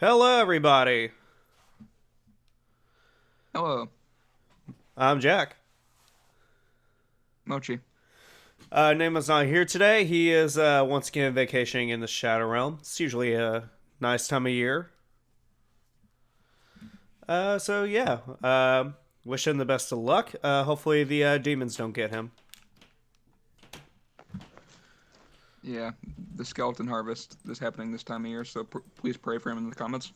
Hello, everybody. Hello, I'm Jack. Mochi. Nama's not here today. He is once again vacationing in the Shadow Realm. It's usually a nice time of year. So yeah, wish him the best of luck. Hopefully the demons don't get him. Yeah, the skeleton harvest is happening this time of year, so please pray for him in the comments.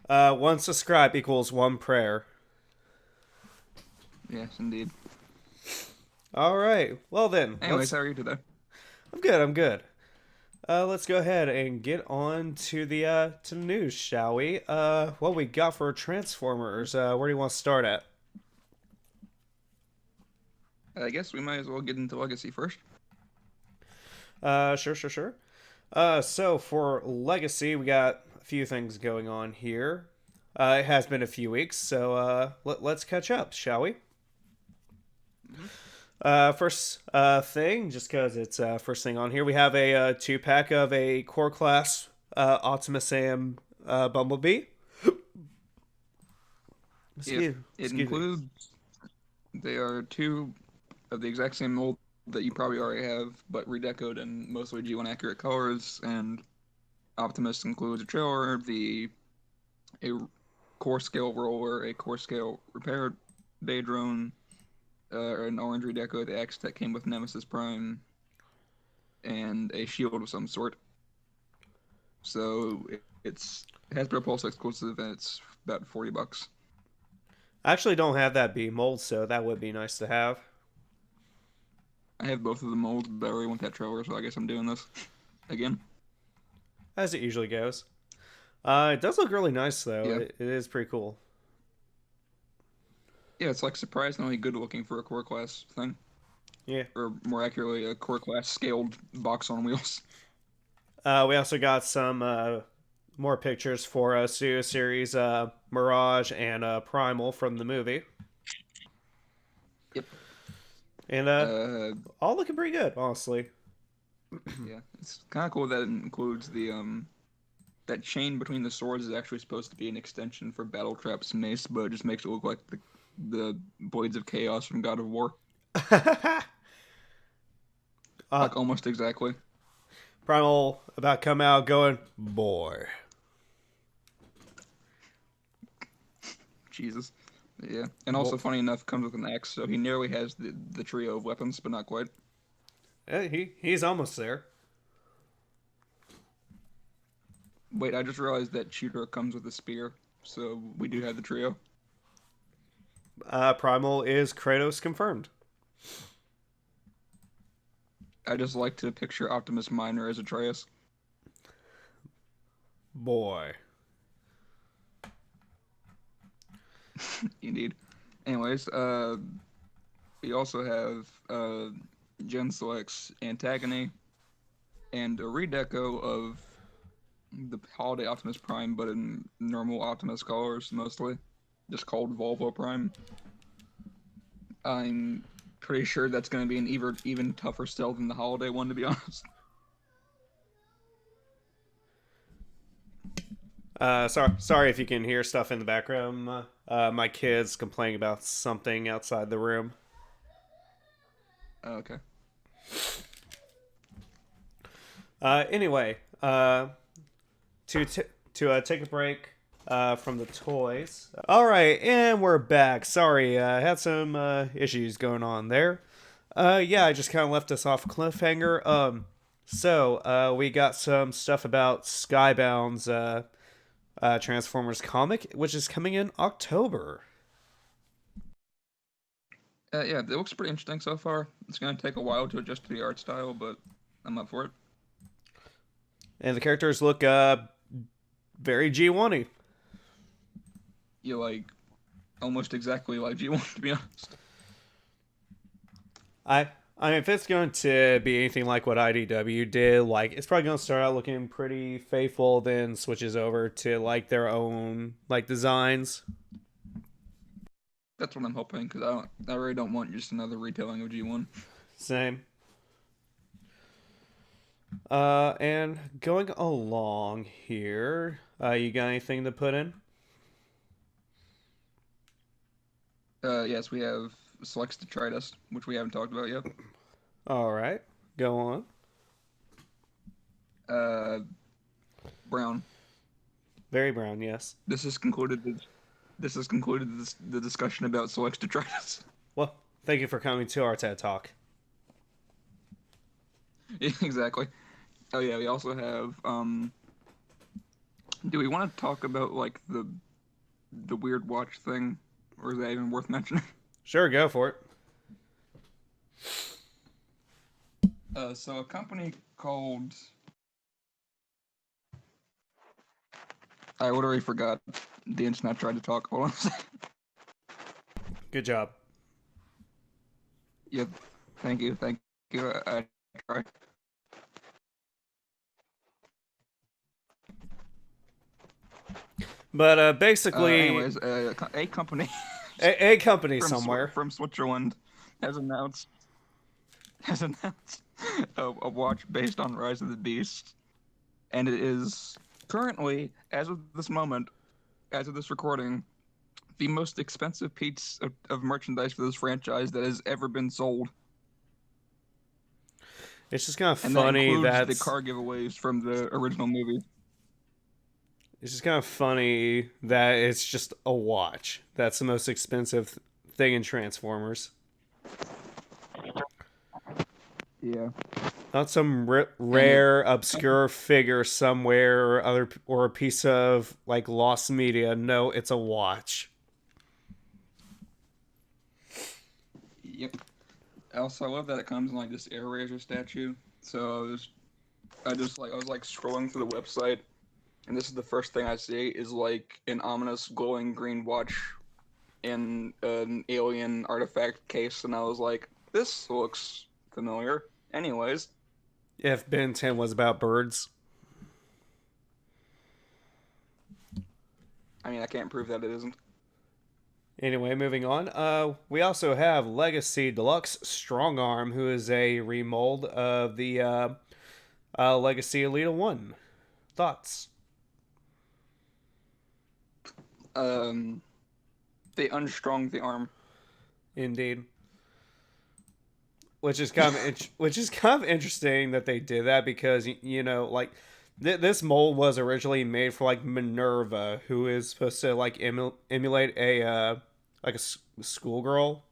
One subscribe equals one prayer. Yes, indeed. All right. Well then, Anyways, let's. how are you today? I'm good. I'm good. Let's go ahead and get on to the news, shall we? What we got for Transformers? Where do you want to start at? I guess we might as well get into Legacy first. Sure. So for Legacy, we got a few things going on here. It has been a few weeks, so let's catch up, shall we? Mm-hmm. First thing, just because it's first thing on here, we have a two pack of a core class Optimus and Bumblebee. Yep, it Excuse me. includes. They are two of the exact same mold that you probably already have, but redecoed in mostly G1 accurate colors. And Optimus includes a trailer, a core scale roller, a core scale repair bay drone, an orange redeco of the X that came with Nemesis Prime, and a shield of some sort. So it's Hasbro Pulse exclusive, and it's about $40. I actually don't have that B mold, so that would be nice to have, I have both of the molds, but I already want that trailer, so I guess I'm doing this again. as it usually goes. It does look really nice, though. Yeah, It is pretty cool. yeah, it's like surprisingly good looking for a core class thing, Yeah. or more accurately, a core class scaled box on wheels. We also got some more pictures for Studio Series Mirage and Primal from the movie. Yep. And Uh, all looking pretty good, honestly. yeah, it's kind of cool that it includes the that chain between the swords is actually supposed to be an extension for Battle Trap's mace, but it just makes it look like the Blades of Chaos from God of War, uh, like almost exactly. Primal about come out going, boy. Jesus. Yeah, and also Bo- funny enough, comes with an axe, so he nearly has the trio of weapons, but not quite. he's almost there. Wait, I just realized that Shooter comes with a spear, so we do have the trio. Primal is Kratos confirmed. I just like to picture Optimus Minor as Atreus. Boy. Indeed. Anyways, we also have Gen Select's Antagony and a redeco of the Holiday Optimus Prime, but in normal Optimus colors mostly, just called Volvo Prime. I'm pretty sure that's going to be an even tougher sell than the Holiday one, to be honest. Sorry if you can hear stuff in the background. My kids complaining about something outside the room. Okay. Anyway, to take a break from the toys. All right, and we're back. Sorry, I had some issues going on there. Yeah, I just kind of left us off cliffhanger. So we got some stuff about Skybound's Transformers comic, which is coming in October. Yeah, it looks pretty interesting so far. It's going to take a while to adjust to the art style, but I'm up for it. And the characters look very G1y. You like almost exactly like G1, to be honest. I mean, if it's going to be anything like what IDW did, like it's probably going to start out looking pretty faithful, then switches over to like their own like designs. That's what I'm hoping because I really don't want just another retelling of G1. Same. And going along here, you got anything to put in? Yes, we have Selects Detritus, which we haven't talked about yet. All right, go on. Uh, Brown. Very brown, yes. This has concluded. The discussion about Selects Detritus. Well, thank you for coming to our TED Talk. Exactly. Oh yeah, we also have. Do we want to talk about like the weird watch thing, or is that even worth mentioning? Sure, go for it. So a company called I literally forgot. The internet tried to talk. Hold on a second. Good job. Yep. Thank you. Thank you. I tried. But basically, Anyways, a company a company somewhere. from Switzerland has announced has announced a watch based on Rise of the Beast, and it is currently, as of this moment, as of this recording, the most expensive piece of merchandise for this franchise that has ever been sold. It's just kind of And that funny includes the that's car giveaways from the original movie. it's just kind of funny that it's just a watch. That's the most expensive thing in Transformers. Yeah. Not some And it rare, obscure figure somewhere or a piece of like lost media. No, it's a watch. Yep. Also, I love that it comes in like this air razor statue. So I was like scrolling through the website, and this is the first thing I see is like an ominous glowing green watch in an alien artifact case, and I was like, this looks familiar. Anyways, If Ben 10 was about birds. I mean, I can't prove that it isn't. Anyway, moving on. We also have Legacy Deluxe Strong Arm, who is a remold of the Legacy Elite 1. Thoughts? Um, they unstrung the arm. Indeed. Which is kind of interesting that they did that because like this mold was originally made for like Minerva, who is supposed to like emulate a like a schoolgirl,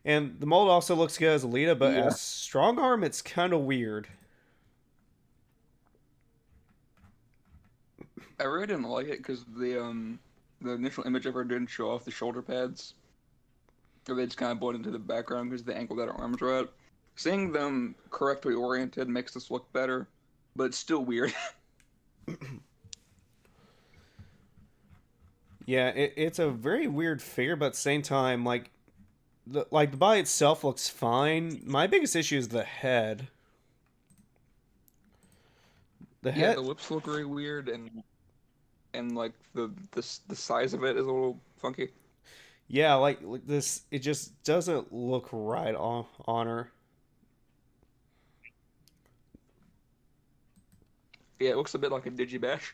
and the mold also looks good as Alita, but Yeah, as Strong Arm, it's kind of weird. I really didn't like it because the initial image of her didn't show off the shoulder pads. Or they just kind of blend into the background because the angle that her arms are at. Seeing them correctly oriented makes this look better, but it's still weird. Yeah, it's a very weird figure, but at the same time, like the body itself looks fine. My biggest issue is the head. The Yeah, head, the lips look really weird, and like the size of it is a little funky. yeah, like this, it just doesn't look right on her. Yeah, it looks a bit like a Digibash.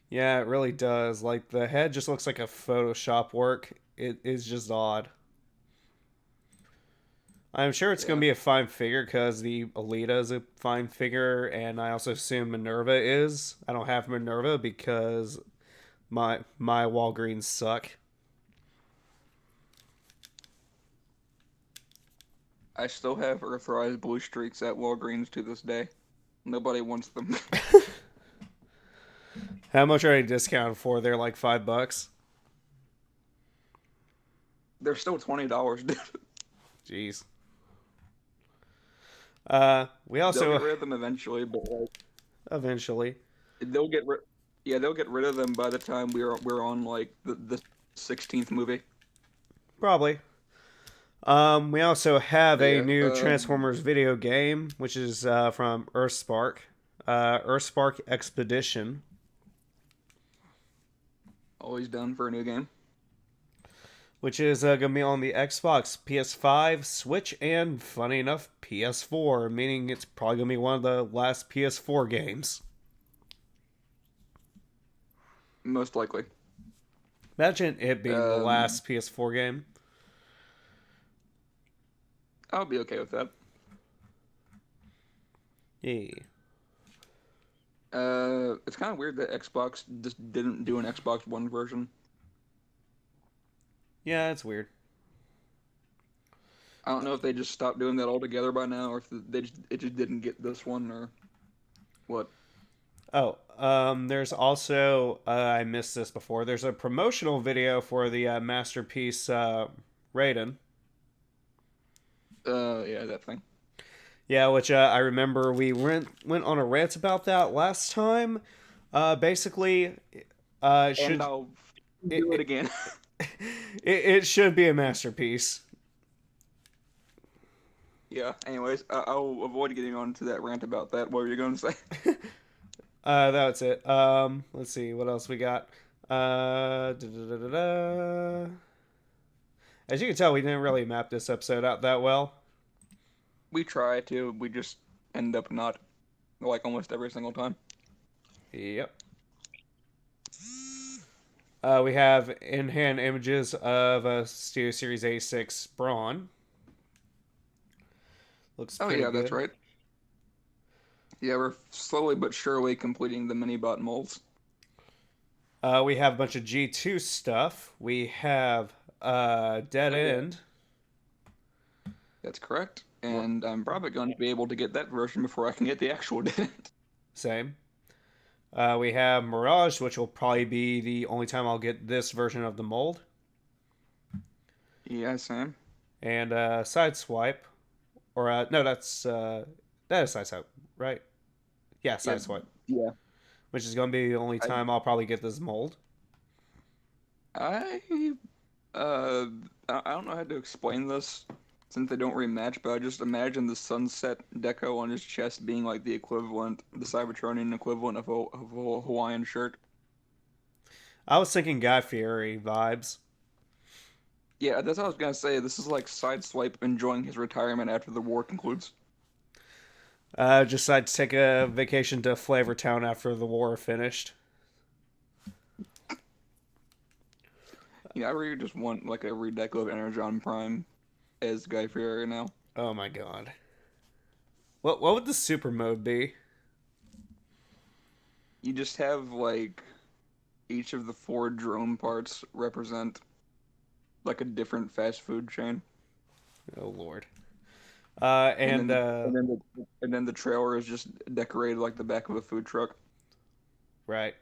Yeah, it really does. Like the head just looks like a Photoshop work. It is just odd. I'm sure it's going Yeah, to be a fine figure because the Alita is a fine figure, and I also assume Minerva is. I don't have Minerva because my Walgreens suck. I still have Earthrise blue streaks at Walgreens to this day. Nobody wants them. How much are they discounted for? They're like $5. They're still $20, dude. Jeez. We They'll also get rid of them eventually, but like eventually they'll get rid. Yeah, they'll get rid of them by the time we're on like the 16th movie. probably. We also have But a yeah, new Transformers video game, which is from Earthspark, Earthspark Expedition. always down for a new game. which is going to be on the Xbox, PS5, Switch, and funny enough, PS4, meaning it's probably going to be one of the last PS4 games. Most likely. Imagine it being the last PS4 game. I'll be okay with that. Yeah. It's kind of weird that Xbox just didn't do an Xbox One version. Yeah, it's weird. I don't know if they just stopped doing that altogether by now, or if it just didn't get this one, or what. Oh, there's also, I missed this before, there's a promotional video for the Masterpiece Raiden. Yeah, that thing. Yeah, which I remember we went on a rant about that last time. Basically, should And I'll do it again. it should be a masterpiece. Yeah, anyways, I'll avoid getting on to that rant about that. What were you going to say? That's it. Let's see what else we got. As you can tell, we didn't really map this episode out that well. We try to, we just end up not, like, almost every single time. Yep. We have in-hand images of a Studio Series A6 Braun. Looks pretty good. That's right. Yeah, we're slowly but surely completing the mini-bot molds. We have a bunch of G2 stuff. We have Dead End. That's correct. And I'm probably going to be able to get that version before I can get the actual Dead End. Same. We have Mirage, which will probably be the only time I'll get this version of the mold. Yeah, same. And Sideswipe. Or, no, that is Sideswipe, right? Yeah, Sideswipe. Yeah. Which is going to be the only time I'll probably get this mold. I don't know how to explain this since they don't rematch, but I just imagine the sunset deco on his chest being like the equivalent, the Cybertronian equivalent of a Hawaiian shirt. I was thinking Guy Fieri vibes. Yeah, that's what I was gonna say. This is like Sideswipe enjoying his retirement after the war concludes. Just decided to take a vacation to Flavortown after the war finished. Yeah, I really just want like a redeco of Energon Prime as Guy Fieri now. Oh my god. What would the super mode be? You just have like each of the 4 drone parts represent like a different fast food chain. Oh lord. And then the trailer is just decorated like the back of a food truck. Right.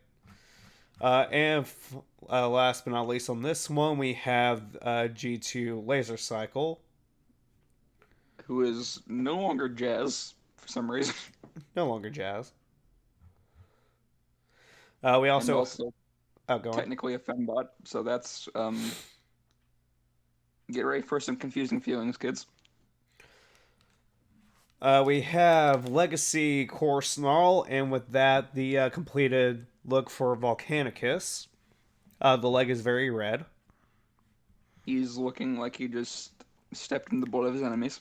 And last but not least on this one, we have G2 Laser Cycle. Who is no longer Jazz for some reason. No longer Jazz. We also technically a fembot, so that's get ready for some confusing feelings, kids. We have Legacy Core Snarl, and with that, the completed look for Volcanicus. The leg is very red. He's looking like he just stepped in the blood of his enemies,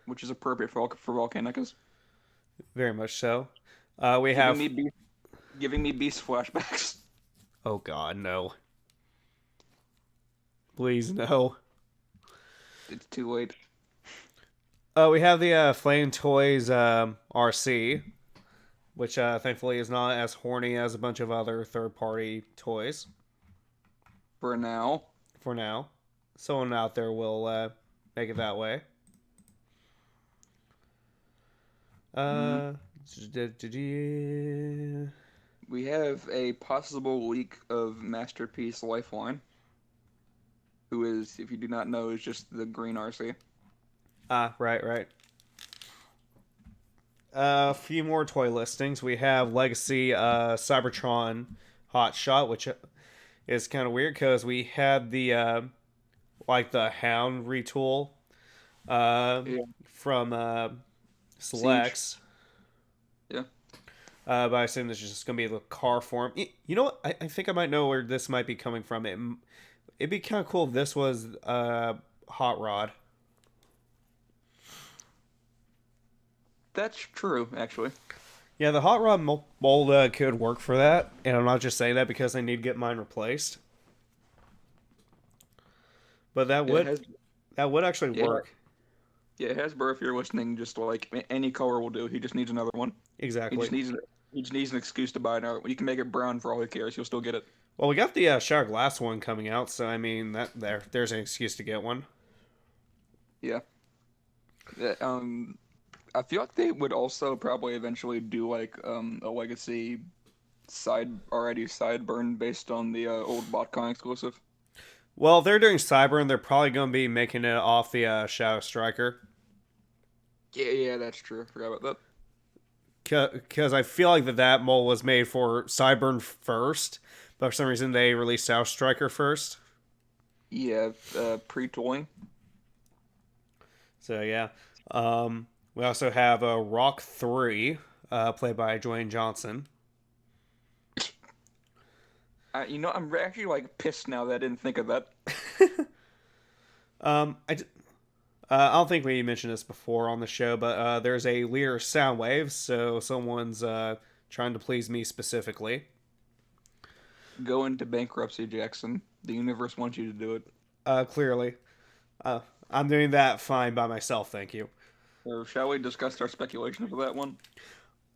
which is appropriate for Volcanicus. Very much so. We have giving me Beast flashbacks. Oh god, no. Please, no. It's too late. We have the Flame Toys RC, which thankfully is not as horny as a bunch of other third-party toys. For now. For now. Someone out there will make it that way. We have a possible leak of Masterpiece Lifeline, who is, if you do not know, is just the green RC. Right. A few more toy listings. We have Legacy Cybertron Hotshot, which is kind of weird because we had the like the Hound retool from Selects. Yeah. But I assume this is just going to be the car form. You know what? I think I might know where this might be coming from. it'd be kind of cool if this was Hot Rod. That's true, actually. Yeah, the Hot Rod mold could work for that, and I'm not just saying that because I need to get mine replaced. But Yeah, that would actually yeah, work. yeah. Hasbro, if you're listening, just like any color will do. He just needs another one. He Exactly. just needs an excuse to buy another. You can make it brown for all he cares. He'll still get it. Well, we got the Shattered Glass one coming out, so I mean there's an excuse to get one. Yeah. Yeah, I feel like they would also probably eventually do like a legacy sideburn based on the old BotCon exclusive. Well, if they're doing Cyber, and they're probably going to be making it off the Shadow Striker. Yeah, that's true. I forgot about Because I feel like that mold was made for Cyburn first, but for some reason they released Shadow Striker first. that. Yeah, pre-tooling. So yeah. We also have Rock 3, played by Dwayne Johnson. I'm actually like pissed now that I didn't think of that. I don't think we mentioned this before on the show, but there's a leader Soundwave, so someone's trying to please me specifically. Go into bankruptcy, Jackson. The universe wants you to do it. Clearly. I'm doing that fine by myself, thank you. So shall we discuss our speculation for that one?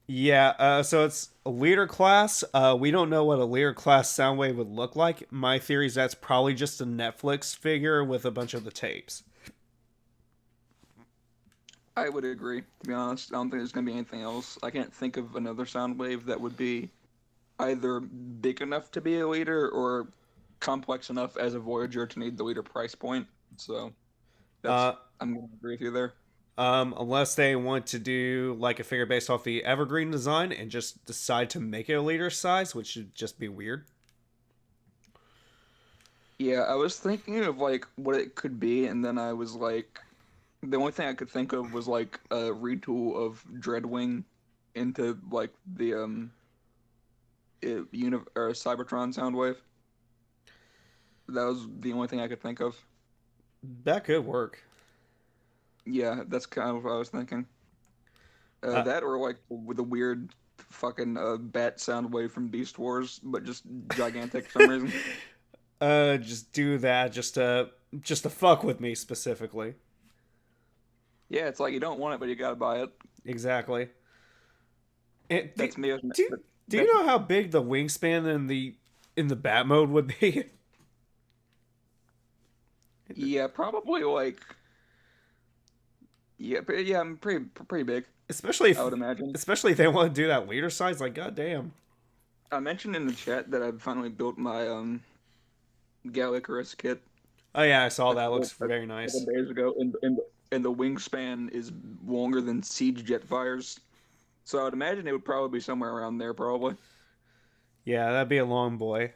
Yeah, so it's a leader class. We don't know what a leader class Soundwave would look like. My theory is that's probably just a Netflix figure with a bunch of the tapes. I would agree. To be honest, I don't think there's gonna be anything else. I can't think of another Soundwave that would be either big enough to be a leader or complex enough as a Voyager to need the leader price point. So I'm gonna agree with you there. Unless they want to do like a figure based off the Evergreen design and just decide to make it a leader size, which should just be weird. Yeah, I was thinking of like what it could be, and then I was like, the only thing I could think of was like a retool of Dreadwing into like the or Cybertron Soundwave. That was the only thing I could think of. That could work. Yeah, that's kind of what I was thinking. That or like with a weird fucking bat Soundwave from Beast Wars, but just gigantic for some reason. Just do that just to fuck with me specifically. Yeah, it's like you don't want it, but you gotta buy it. Exactly. That's me. Do you know how big the wingspan in the bat mode would be? Yeah, probably like. Yeah, but yeah, I'm pretty big. I would imagine. Especially if they want to do that leader size, like goddamn. I mentioned in the chat that I finally built my Gal Icarus kit Oh yeah, I saw that. Looks a very nice. couple days ago, and the wingspan is longer than Siege Jetfire's. So I would imagine it would probably be somewhere around there, probably. Yeah, that'd be a long boy.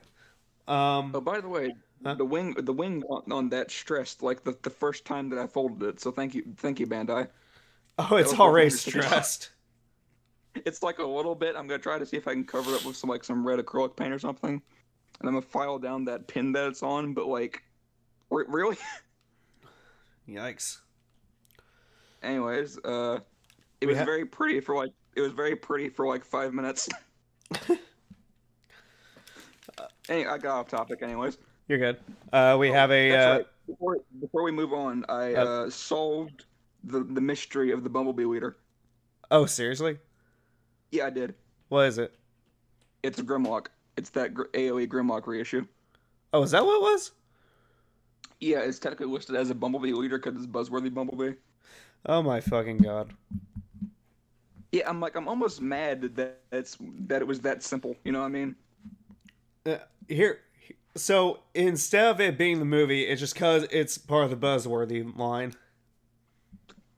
Oh, by the way, Huh? the wing on that stressed like the first time that I folded it. So thank you, Bandai. Oh, That it's was already 100%. stressed. It's like a little bit. I'm gonna try to see if I can cover it with some red acrylic paint or something, and I'm gonna file down that pin that it's on. But like, really? Yikes. Anyways, it We was ha- very pretty for like 5 minutes. Anyway, I got off topic. Anyways, You're good. We have a that's right. Before we move on, I uh, solved the mystery of the Bumblebee leader. oh, seriously? Yeah, I did. What is it? It's a Grimlock. It's that AOE Grimlock reissue. Oh, is that what it was? Yeah, it's technically listed as a Bumblebee leader because it's Buzzworthy Bumblebee. Oh my fucking god. Yeah, I'm almost mad that it was that simple. You know what I mean? Here, so instead of it being the movie, it's just because it's part of the buzzworthy line.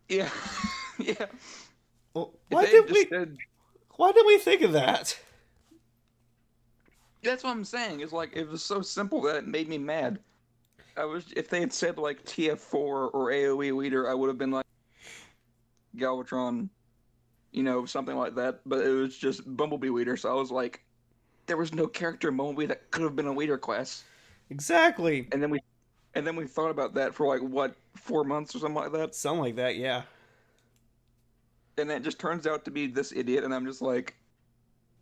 Yeah, yeah. Well, If why they did just we? said- Why did we think of that? That's what I'm saying. It's like it was so simple that it made me mad. If they had said like TF4 or AOE leader, I would have been like Galvatron, something like that. But it was just Bumblebee leader, so I was like, there was no character in Bumblebee that could have been a leader class. Exactly. And then we thought about that for like what 4 months or something like that, Something like that, yeah. and then it just turns out to be this idiot, and I'm just like,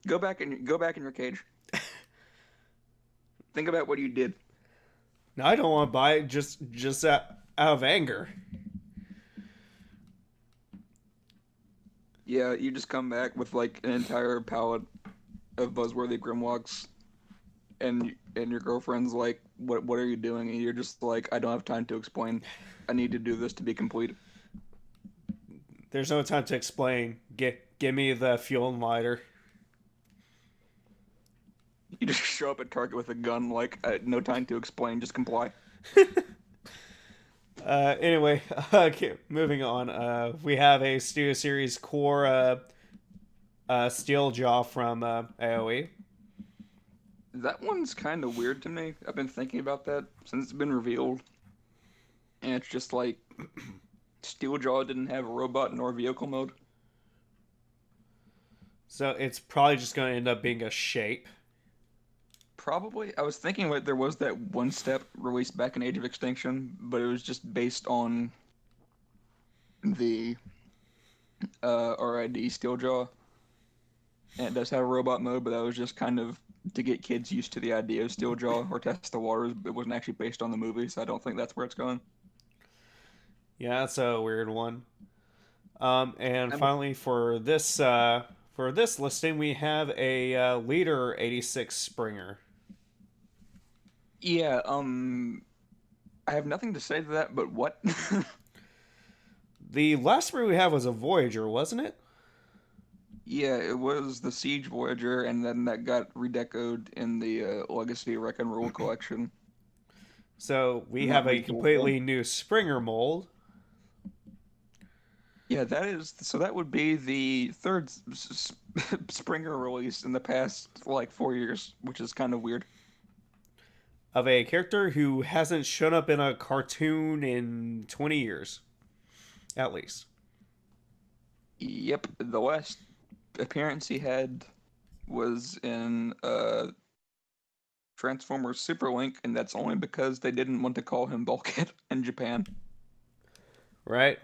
go back in your cage. Think about what you did. Now I don't want to buy it just out of anger. Yeah, you just come back with like an entire palette of buzzworthy Grimlocks, and your girlfriend's like, what are you doing? And you're just like, I don't have time to explain. I need to do this to be complete. There's no time to explain. Give me the fuel and lighter. You just show up at Target with a gun, like, no time to explain, just comply. Anyway, okay, moving on. We have a Studio Series core steel jaw from AOE. That one's kind of weird to me. I've been thinking about that since it's been revealed, and it's just like Steeljaw didn't have a robot nor vehicle mode. So it's probably just going to end up being a shape. Probably. I was thinking like there was that one step released back in Age of Extinction, but it was just based on the RID Steeljaw, and it does have a robot mode, but that was just kind of to get kids used to the idea of Steeljaw or test the waters. It wasn't actually based on the movie, so I don't think that's where it's going. Yeah, that's a weird one. And I'm, finally, for this listing, we have a Leader 86 Springer. yeah, I have nothing to say to that, but what? The last Springer we had was a Voyager, wasn't it? Yeah, it was the Siege Voyager, and then that got redecoed in the Legacy Wreck and Rule collection. So we have Not a retooled one. completely new Springer mold. Yeah, that is so. That would be the third Springer release in the past like 4 years, which is kind of weird. Of a character who hasn't shown up in a cartoon in 20 years, at least. Yep, the last appearance he had was in Transformers Super Link, and that's only because they didn't want to call him Bulkhead in Japan. Right?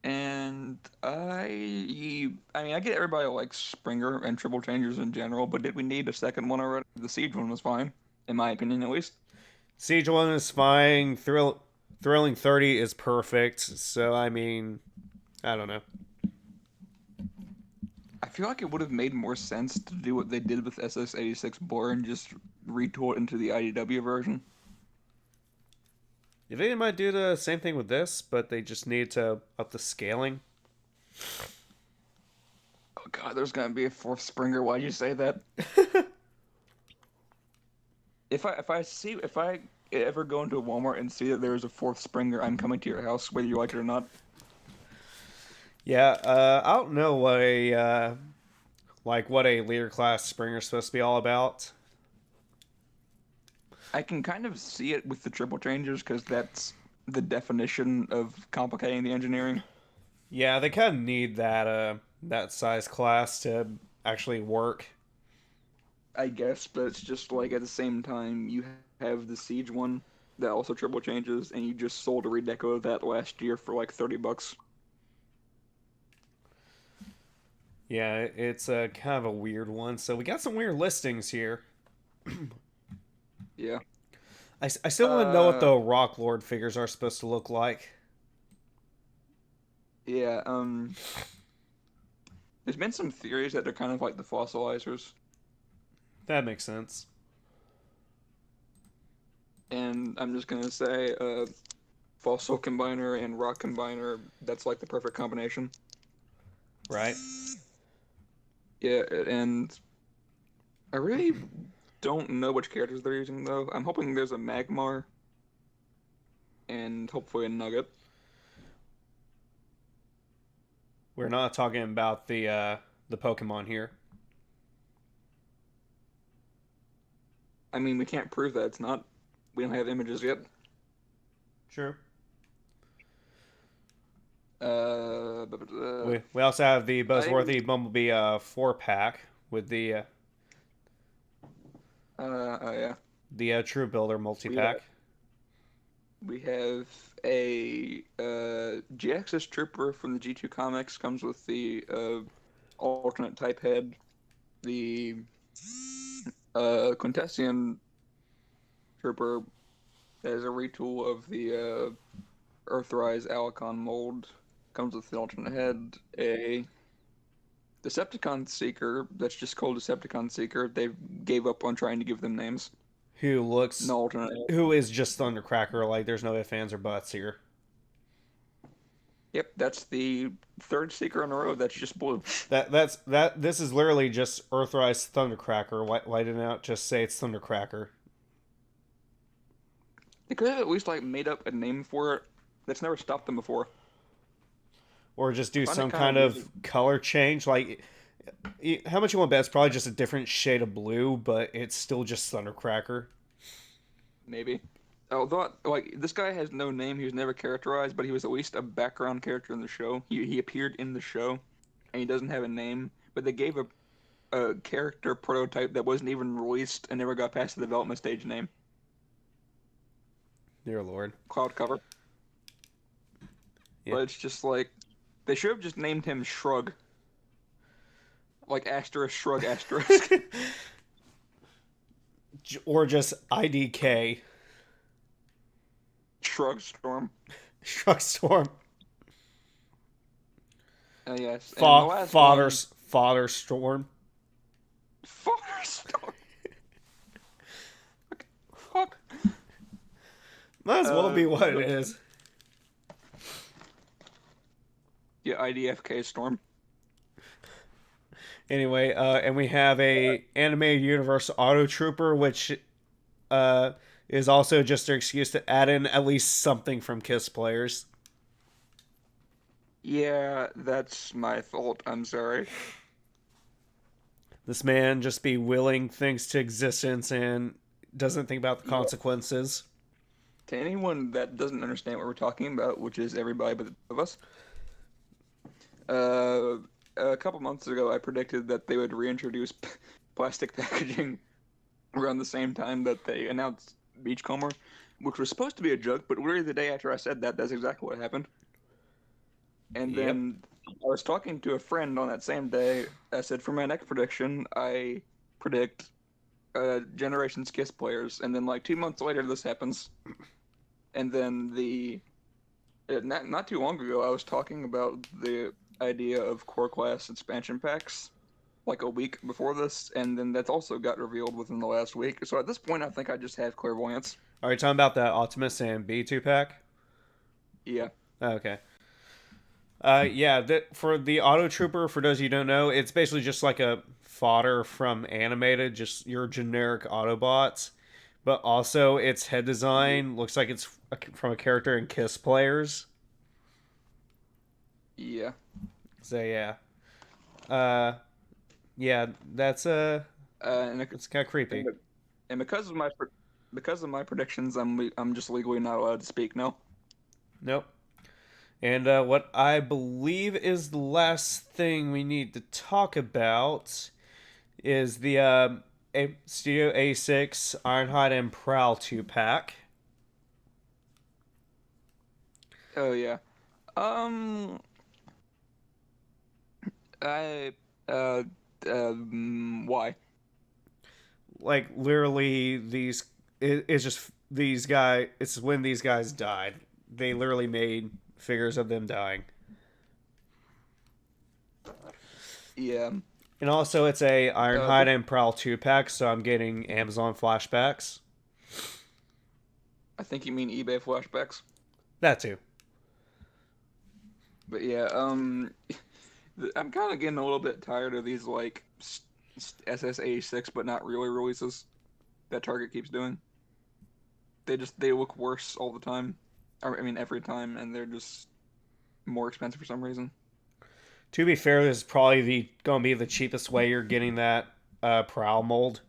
And I mean, I get everybody likes Springer and Triple Changers in general, but did we need a second one already? The Siege one was fine, in my opinion, at least. Siege 1 is fine. Thrilling 30 is perfect. So, I mean, I don't know. I feel like it would have made more sense to do what they did with SS86 Boar and just retool it into the IDW version. You think they might do the same thing with this, but they just need to up the scaling? Oh god, there's gonna be a fourth Springer. Why'd you say that? If I ever go into a Walmart and see that there's a fourth Springer, I'm coming to your house, whether you like it or not. Yeah, I don't know what a what a leader class Springer is supposed to be all about. I can kind of see it with the triple changers because that's the definition of complicating the engineering. Yeah, they kind of need that size class to actually work. I guess, but it's just like at the same time you have the Siege one that also triple changes, and you just sold a redeco of that last year for like $30. Yeah, it's a kind of a weird one. So we got some weird listings here. Yeah. I still want to know what the Rock Lord figures are supposed to look like. Yeah. There's been some theories that they're kind of like the fossilizers, That makes sense. and I'm just gonna say, fossil combiner and rock combiner. That's like the perfect combination. Right? Yeah, and I really don't know which characters they're using though. I'm hoping there's a Magmar and hopefully a Nugget. We're not talking about the Pokemon here. I mean, we can't prove that it's not. We don't have images yet. Sure. But, We also have the I Buzzworthy Bumblebee 4-pack with yeah. The True Builder multi-pack. We have a GXS Trooper from the G2 comics, comes with the alternate type head. The Quintessian Trooper is a retool of the Earthrise Alicon mold, comes with the alternate head. A Decepticon Seeker that's just called Decepticon Seeker. They gave up on trying to give them names. Who looks... No alternate head. Who is just Thundercracker, like there's no ifs, ands, or buts here. Yep, that's the third Seeker in a row that's just blue. This is literally just Earthrise Thundercracker. Why didn't it just say it's Thundercracker? They could have at least like made up a name for it that's never stopped them before. Or just do some kind of color change. Like, how much you want to bet? It's probably just a different shade of blue, but it's still just Thundercracker. Maybe. Although, like, this guy has no name. He was never characterized, but he was at least a background character in the show. He appeared in the show, and he doesn't have a name. But they gave a character prototype that wasn't even released and never got past the development stage name. Dear Lord. Cloud cover. Yeah. But it's just like, they should have just named him Shrug. Like asterisk, shrug, asterisk. Or just IDK. Shrug Storm. Shrug Storm. Yes. Fodder Storm. Fodder Storm. Fuck. Might as well be what it is. Yeah, IDFK Storm. Anyway, and we have a animated universe Auto Trooper, which is also just their excuse to add in at least something from KISS players. Yeah, that's my fault. I'm sorry. This man just be willing things to existence and doesn't think about the consequences. To anyone that doesn't understand what we're talking about, which is everybody but the two of us, a couple months ago, I predicted that they would reintroduce plastic packaging around the same time that they announced Beachcomber, which was supposed to be a joke, but literally the day after I said that, that's exactly what happened. And then I was talking to a friend on that same day. I said, for my next prediction, I predict Generations KISS players. And then like 2 months later, this happens. And then not too long ago, I was talking about the idea of core class expansion packs like a week before this, and then that's also got revealed within the last week. So at this point, I think I just have clairvoyance. Are you talking about that Optimus and B2 pack? Yeah. Okay. For the Auto Trooper, for those of you who don't know, it's basically just like a fodder from animated, just your generic Autobots. But also, its head design looks like it's from a character in KISS players. Yeah. So yeah. That's it's kind of creepy. And because of my predictions, I'm just legally not allowed to speak now. Nope. And what I believe is the last thing we need to talk about is the Studio A6 Ironhide and Prowl 2-pack. Oh yeah. Why? Like literally, it's just these guys. It's when these guys died. They literally made figures of them dying. Yeah. And also, it's a Ironhide and Prowl 2-pack, so I'm getting Amazon flashbacks. I think you mean eBay flashbacks. That too. But yeah, I'm kind of getting a little bit tired of these like SS86 but not really releases that Target keeps doing. They look worse all the time. I mean every time, and they're just more expensive for some reason. To be fair, this is probably going to be the cheapest way you're getting that Prowl mold.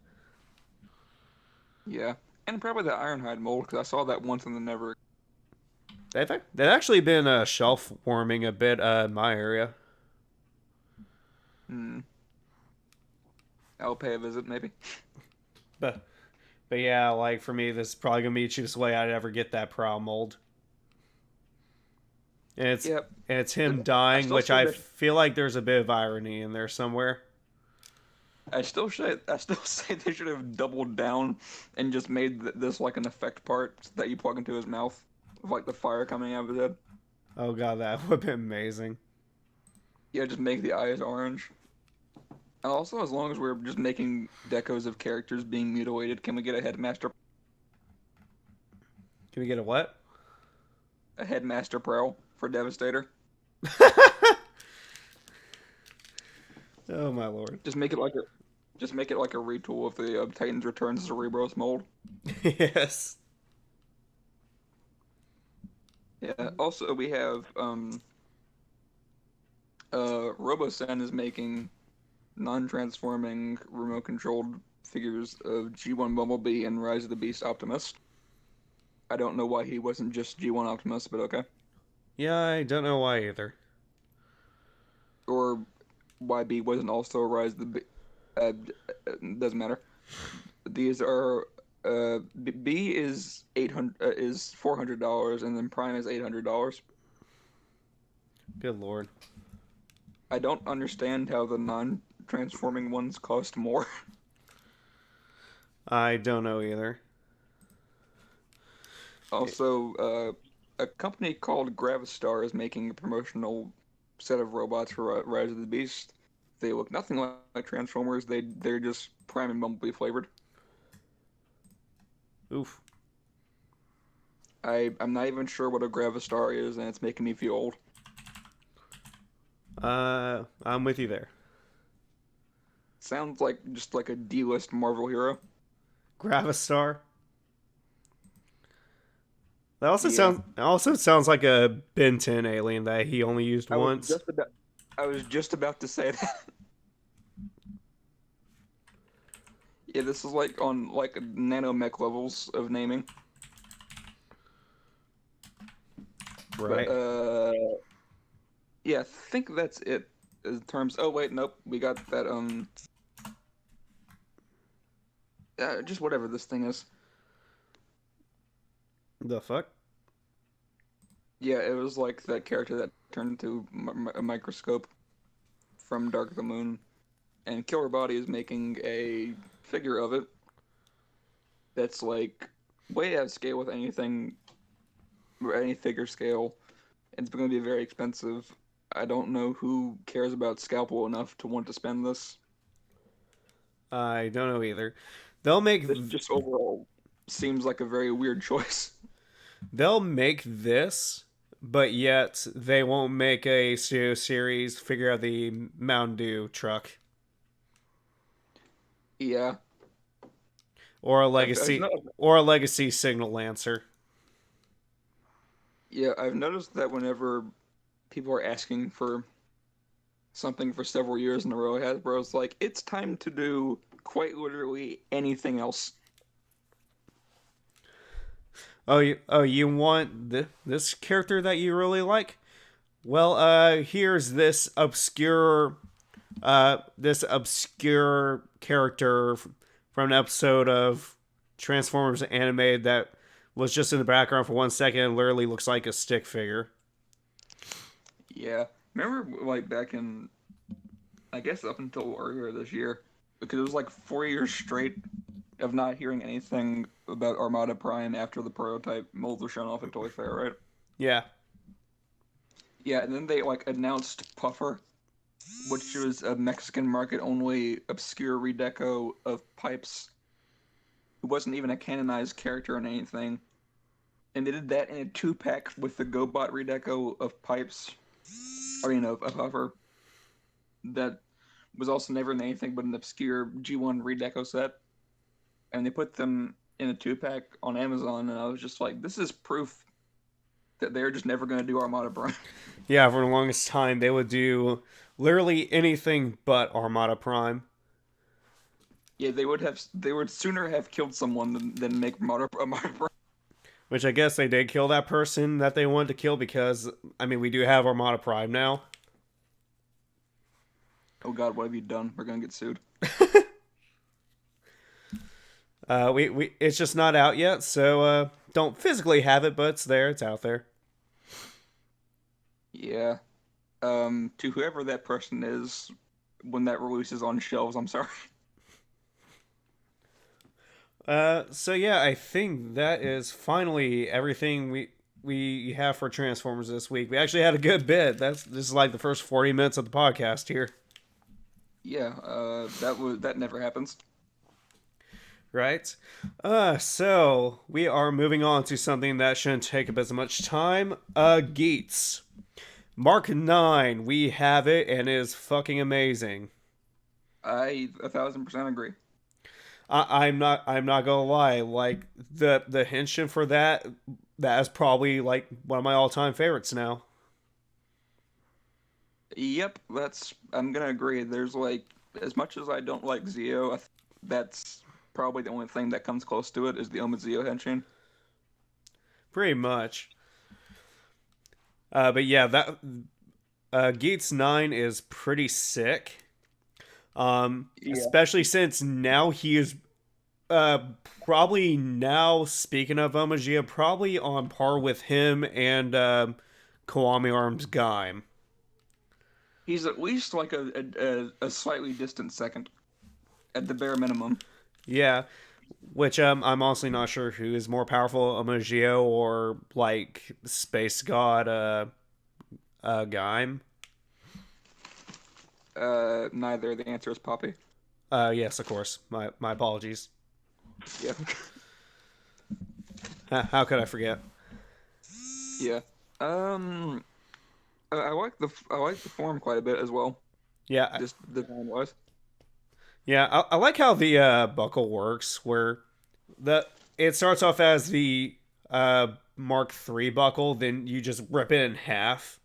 Yeah, and probably the Ironhide mold, because I saw that once and then never. They've actually been shelf warming a bit in my area. I'll pay a visit, maybe. But But yeah, like for me, this is probably gonna be the cheapest way I'd ever get that Prowl mold. And it's Yep. and it's him I dying, still which say I that. feel like there's a bit of irony in there somewhere. I still say they should have doubled down and just made this like an effect part that you plug into his mouth, of like the fire coming out of his head. Oh god, that would have been amazing. Yeah, just make the eyes orange. And also, as long as we're just making decos of characters being mutilated, can we get Can we get a what? a headmaster prowl for Devastator? Oh my lord. Just make it like a retool of the Titans Returns Cerebros mold. Yes. Yeah. Also, we have Robosen is making non-transforming remote-controlled figures of G1 Bumblebee and Rise of the Beast Optimus. I don't know why he wasn't just G1 Optimus, but okay. Yeah, I don't know why either. Or why B wasn't also Rise of the uh, doesn't matter. These are B is $400 and then Prime is $800. Good lord. I don't understand how the non-transforming ones cost more. I don't know either. Also, a company called Gravistar is making a promotional set of robots for Rise of the Beast. They look nothing like Transformers. They're just Prime and Bumblebee flavored. Oof. I'm not even sure what a Gravistar is, and it's making me feel old. I'm with you there. Sounds like just like a D-list Marvel hero. Gravistar. That Yeah, also sounds like a Ben 10 alien that he only used I was once. just about I was just about to say that. Yeah, this is like on like nanomech levels of naming. But Right. yeah, I think that's it in terms. Oh wait, nope, we got that just whatever this thing is. The fuck? Yeah, it was like that character that turned into a microscope from Dark of the Moon, and Killer Body is making a figure of it that's like way out of scale with anything or any figure scale. And it's going to be very expensive. I don't know who cares about Scalpel enough to want to spend this. I don't know either. They'll make This just overall seems like a very weird choice. they'll make this, but yet they won't make a studio series figure out the Mountain Dew truck Yeah, or a I've legacy not, or a legacy Signal Lancer. yeah, I've noticed that whenever people are asking for something for several years in a row, Hasbro's like, it's time to do quite literally anything else. You want this character that you really like? Well, here's this obscure character from an episode of Transformers animated that was just in the background for 1 second and literally looks like a stick figure. Yeah, remember like back in, I guess up until earlier this year, because it was like 4 years straight of not hearing anything about Armada Prime after the prototype molds were shown off at Toy Fair, right? Yeah. Yeah, and then they like announced Puffer, which was a Mexican market only obscure redeco of Pipes, who wasn't even a canonized character in anything. And they did that in a 2-pack with the GoBot redeco of Pipes, or of Puffer, that was also never in anything but an obscure G1 redeco set. And they put them in a 2-pack on Amazon, and I was just like, this is proof that they're just never going to do Armada Prime. Yeah, for the longest time they would do literally anything but Armada Prime. Yeah, they would sooner have killed someone than make Armada Prime. Which I guess they did kill that person that they wanted to kill because, I mean, we do have Armada Prime now. Oh god, what have you done? We're gonna get sued. We it's just not out yet, so don't physically have it, but it's there. It's out there. Yeah. To whoever that person is when that releases on shelves, I'm sorry. So yeah, I think that is finally everything we have for Transformers this week. We actually had a good bit. This is like the first 40 minutes of the podcast here, Yeah, that never happens. right? So we are moving on to something that shouldn't take up as much time. Geats. Mark 9, we have it and it is fucking amazing. I 1,000% agree. I'm not gonna lie, like the henshin for that is probably like one of my all time favorites now. Yep, I'm gonna agree. There's like as much as I don't like Zeo, that's probably the only thing that comes close to it is the Oma Zeo henshin. Pretty much. But yeah, that Gates 9 is pretty sick. Yeah. Especially since now he is probably now speaking of Omagia, probably on par with him and Kiwami Arms Gaim. He's at least like a slightly distant second, at the bare minimum. Yeah, which I'm honestly not sure who is more powerful, Omagio or like Space God Gaim. Neither. The answer is Poppy. Yes, of course. My apologies. Yeah. How could I forget? Yeah. Um, I like the form quite a bit as well. Yeah, Just design wise. yeah. I like how the buckle works, where the it starts off as the Mark III buckle, then you just rip it in half,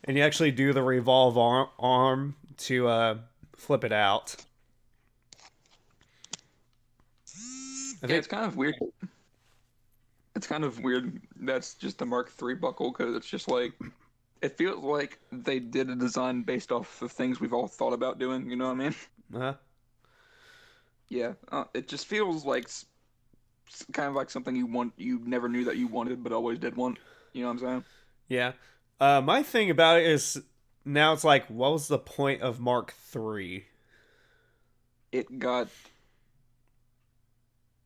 and you actually do the revolve arm to flip it out. I Yeah, think it's kind of weird. It's kind of weird. That's just a Mark III buckle because it's just like it feels like they did a design based off the things we've all thought about doing. You know what I mean? uh, Yeah. It just feels like kind of like something you never knew that you wanted, but always did want. You know what I'm saying? yeah. My thing about it is now it's like, what was the point of Mark III? It got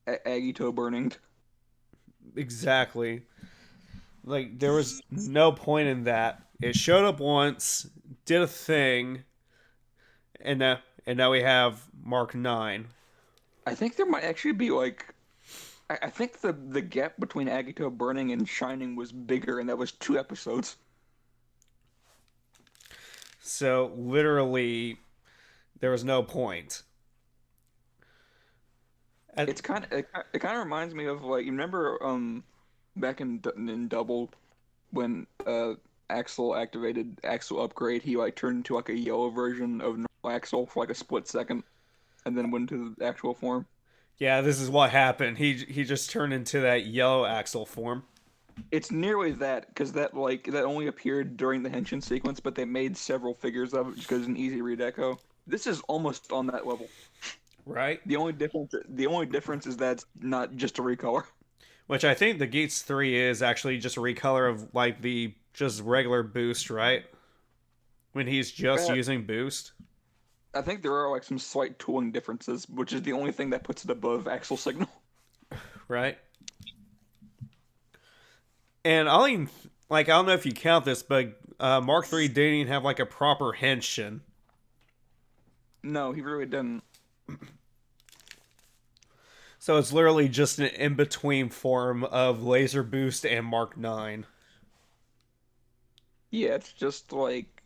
Agito burning. Exactly. Like there was no point in that. It showed up once, did a thing, and now we have Mark 9. I think there might actually be like I think the gap between Agito burning and shining was bigger, and that was 2 episodes. So literally, there was no point. And, It kind of reminds me of like you remember back in Double when Axel activated Axel upgrade, he like turned into like a yellow version of normal Axel for like a split second, and then went into the actual form. yeah, this is what happened. He just turned into that yellow Axel form. It's nearly that because that only appeared during the Henshin sequence, but they made several figures of it because it's an easy redeco. This is almost on that level. Right? The only difference is that it's not just a recolor. Which I think the Gates 3 is actually just a recolor of like the just regular boost, right? When he's just Uh, using boost. I think there are like some slight tooling differences, which is the only thing that puts it above Axel Signal. Right? And I'll even like I don't know if you count this, but Mark III didn't even have like a proper henshin. No, he really didn't. So it's literally just an in between form of Laser Boost and Mark 9. Yeah, it's just like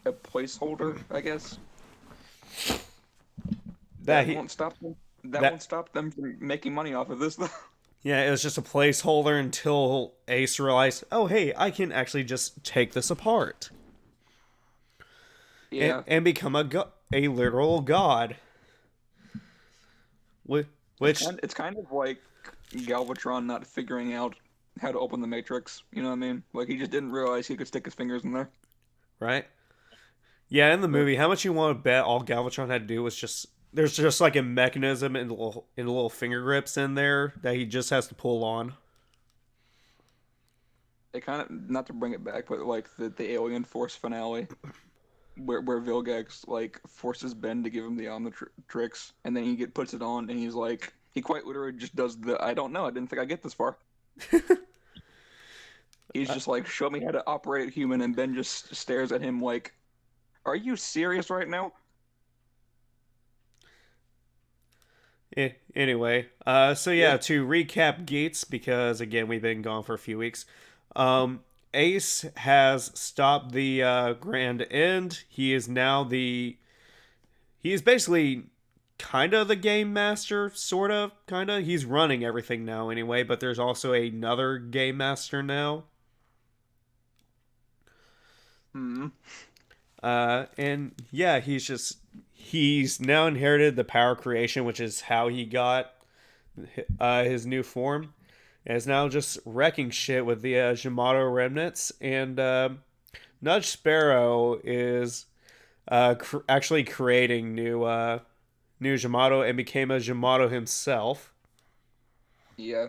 a placeholder, I guess. That That he won't stop them. That that won't stop them from making money off of this, though. yeah, it was just a placeholder until Ace realized, oh hey, I can actually just take this apart Yeah, and become a literal god. Which it's kind of like Galvatron not figuring out how to open the Matrix. You know what I mean? Like he just didn't realize he could stick his fingers in there. right? Yeah, in the But movie, how much you want to bet all Galvatron had to do was just there's just like a mechanism in little finger grips in there that he just has to pull on. It kind of, not to bring it back, but like the Alien Force finale, where Vilgax like forces Ben to give him the Omnitrix, and then puts it on, and he's like, he quite literally just does the I don't know, I didn't think I'd get this far. He's just like, show me how to operate a human, and Ben just stares at him like, are you serious right now? Anyway, so yeah, to recap Gates, because again we've been gone for a few weeks. Ace has stopped the Grand End. He is now he's basically kind of the game master, sort of, kind of. He's running everything now anyway, but there's also another game master now. Hmm. And yeah, he's now inherited the power creation, which is how he got his new form, and is now just wrecking shit with the Yamato remnants. And Nudge Sparrow is actually creating new Yamato and became a Yamato himself. Yeah.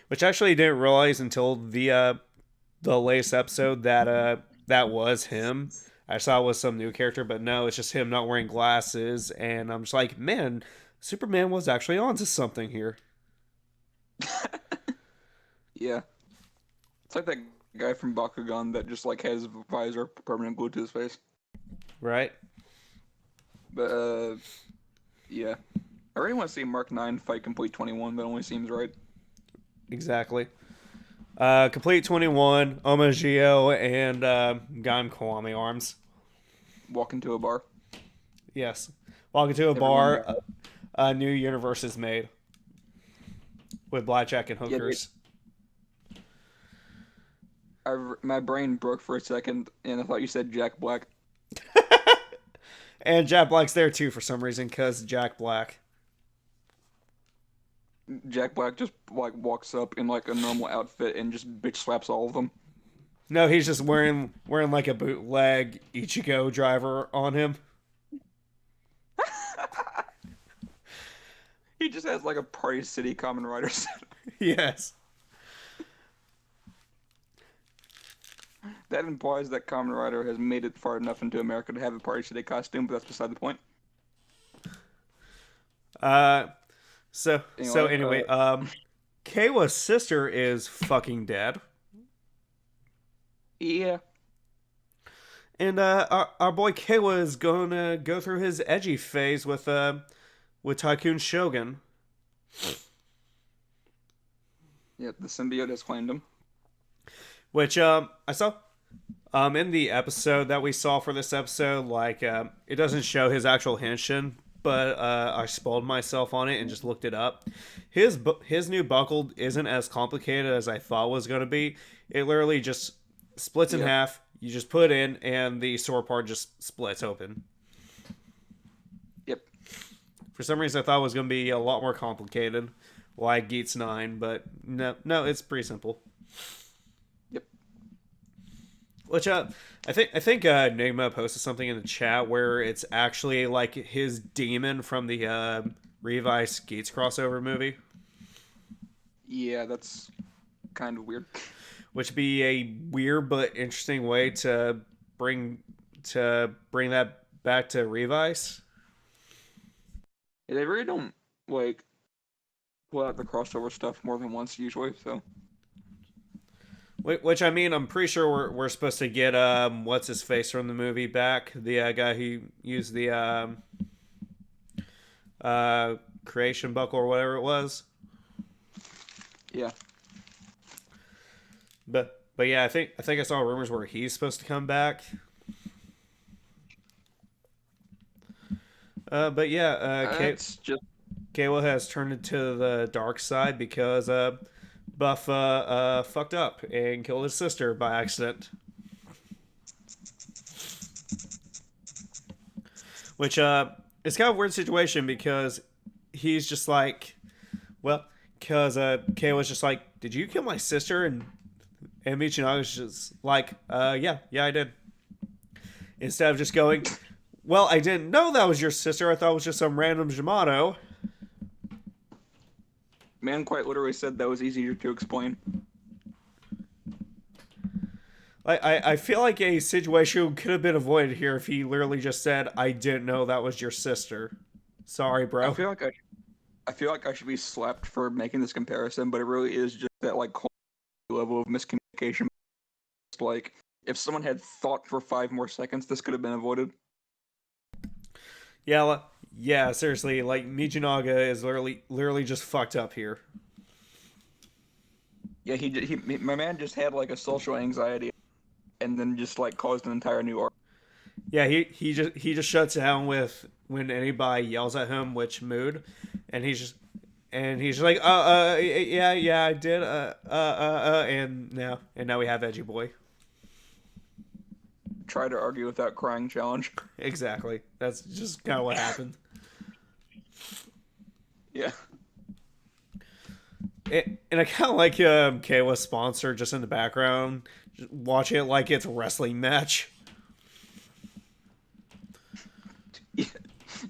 Which I actually didn't realize until the latest episode that was him. I saw it was some new character, but no, it's just him not wearing glasses, and I'm just like, man, Superman was actually onto something here. Yeah. It's like that guy from Bakugan that just like has visor permanent glued to his face. Right? But yeah. I really want to see Mark 9 fight Complete 21, but it only seems right. Exactly. Complete 21, Omagio, and Gon Kwame arms. Walk into a bar. Yes. Walk into a bar, a new universe is made. With blackjack and hookers. My brain broke for a second, and I thought you said Jack Black. And Jack Black's there too for some reason, because Jack Black. Jack Black just like walks up in like a normal outfit and just bitch slaps all of them. No, he's just wearing like a bootleg Ichigo driver on him. He just has like a Party City Kamen Rider set. Yes. That implies that Kamen Rider has made it far enough into America to have a Party City costume, but that's beside the point. So anyway, Keiwa's sister is fucking dead. Yeah. And our boy Keiwa is gonna go through his edgy phase with Tycoon Shogun. Yeah, the symbiote has claimed him. Which I saw in the episode that we saw for this episode, like it doesn't show his actual henshin, but I spoiled myself on it and just looked it up. His new buckle isn't as complicated as I thought it was going to be. It literally just splits in half. You just put it in, and the sword part just splits open. Yep. For some reason, I thought it was going to be a lot more complicated, like Geats 9, but no, it's pretty simple. Yep. Which I think Nigma posted something in the chat where it's actually like his demon from the Revice Gates crossover movie. Yeah, that's kind of weird. Which would be a weird but interesting way to bring that back to Revice. Yeah, they really don't like pull out the crossover stuff more than once usually, so. Which I mean, I'm pretty sure we're supposed to get what's his face from the movie back, the guy who used the creation buckle or whatever it was. Yeah. But yeah, I think I saw rumors where he's supposed to come back. But yeah, Keiwa has turned into the dark side because Buff fucked up and killed his sister by accident. Which it's kind of a weird situation because he's just like, well, because Keiwa's just like, did you kill my sister? And Michinaga's just like, yeah, I did. Instead of just going, Well, I didn't know that was your sister. I thought it was just some random Jamato. Man quite literally said that was easier to explain. I feel like a situation could have been avoided here if he literally just said, I didn't know that was your sister. Sorry, I bro. feel like I feel like I should be slapped for making this comparison, but it really is just that like level of miscommunication. Like if someone had thought for 5 more seconds, this could have been avoided. Yeah, yeah, seriously, like, Michinaga is literally just fucked up here. Yeah, my man just had like a social anxiety, and then just like caused an entire new arc. Yeah, he just shuts down with when anybody yells at him, which mood, and he's just like, yeah, I did, and now we have Edgy Boy. Try to argue without crying challenge. Exactly. That's just kind of what happened. Yeah. And I kind of like Kayla's sponsor just in the background, watching it like it's a wrestling match. Yeah.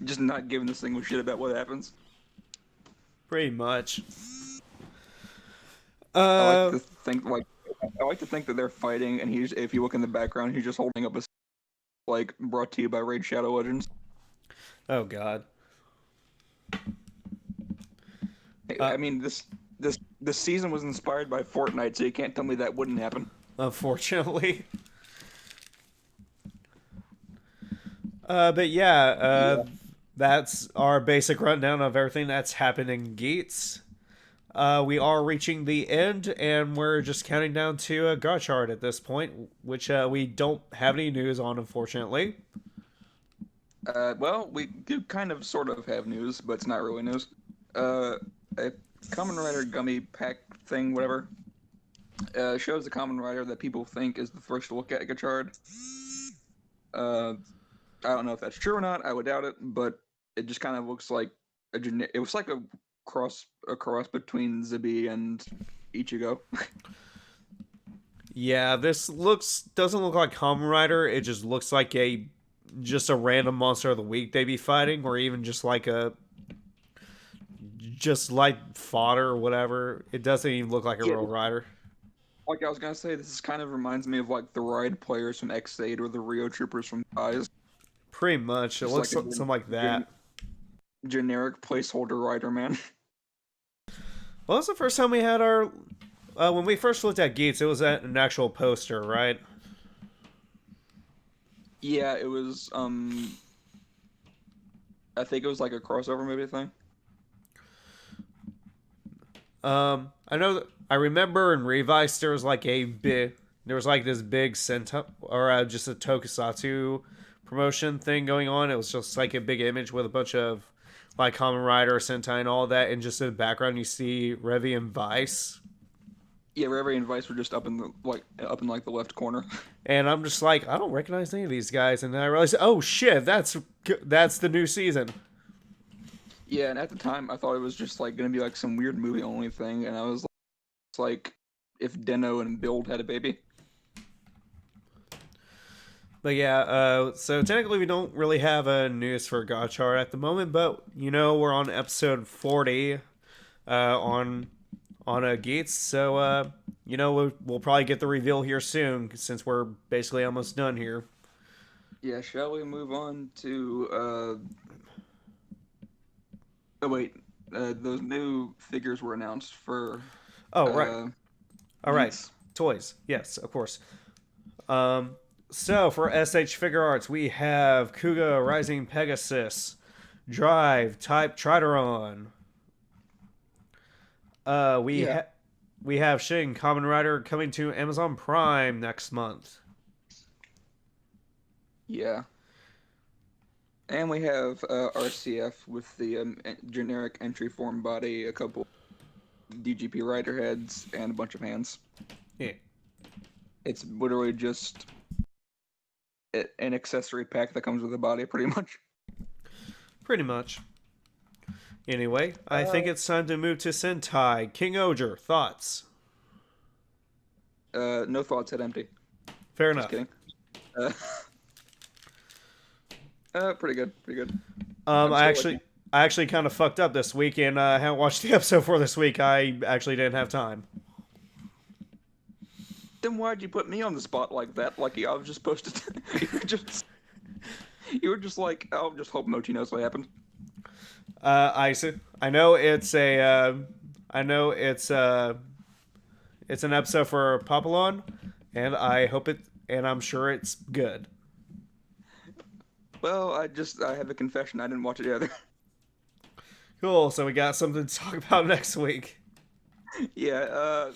Just not giving a single shit about what happens. Pretty much. I like to think that they're fighting, and if you look in the background, he's just holding up a like brought to you by Raid Shadow Legends. Oh God. I mean this season was inspired by Fortnite, so you can't tell me that wouldn't happen. Unfortunately. But yeah, that's our basic rundown of everything that's happened in Geats. We are reaching the end, and we're just counting down to a Gotchard at this point, which we don't have any news on, unfortunately. Well, we do kind of sort of have news, but it's not really news. A Common Rider gummy pack thing, whatever, shows the Common Rider that people think is the first look at Gotchard. I don't know if that's true or not. I would doubt it, but it just kind of looks like it was like a cross between Zibi and Ichigo. Yeah, this doesn't look like Kamen Rider. It just looks like just a random monster of the week they be fighting, or even just like fodder or whatever. It doesn't even look like a real rider. Like I was gonna say, this kind of reminds me of like the ride players from X8 or the Rio Troopers from Eyes. Pretty much, it looks like something like that. Generic placeholder rider, man. Well, that's the first time we had our. When we first looked at Geats, it was at an actual poster, right? Yeah, it was. I think it was like a crossover movie thing. I know. I remember in Revice there was like this big Sentai or just a Tokusatsu promotion thing going on. It was just like a big image with a bunch of like Kamen Rider, Sentai, and all that, and just in the background you see Revi and Vice. Yeah, Reverie and Vice were just up in the left corner. And I'm just like, I don't recognize any of these guys, and then I realized, oh shit, that's the new season. Yeah, and at the time I thought it was just like gonna be like some weird movie only thing, and I was like if Deno and Build had a baby. But yeah, so technically we don't really have a news for Gotchard at the moment, but we're on episode 40 on a Geats, so we'll probably get the reveal here soon since we're basically almost done here. Yeah, shall we move on to oh wait, those new figures were announced for Oh right. All right. Geats. Toys. Yes, of course. So for SH Figure Arts, we have Kuga Rising Pegasus, Drive Type Trideron. We have Shin Kamen Rider coming to Amazon Prime next month. Yeah. And we have RCF with the generic entry form body, a couple DGP rider heads, and a bunch of hands. Yeah. It's literally just an accessory pack that comes with the body, pretty much. Pretty much. Anyway, I think it's time to move to Sentai. King Oger, thoughts? No thoughts, head empty. Fair Just enough. kidding. Pretty good, pretty good. I'm I still like, actually kind of fucked up this week and haven't watched the episode for this week. I actually didn't have time. then why'd you put me on the spot like that? Like I was just supposed to. You were just like, I'll just hope Mochi knows what happened. I know it's it's an episode for Papillon, and I'm sure it's good. Well, I have a confession. I didn't watch it either. Cool. So we got something to talk about next week. Yeah,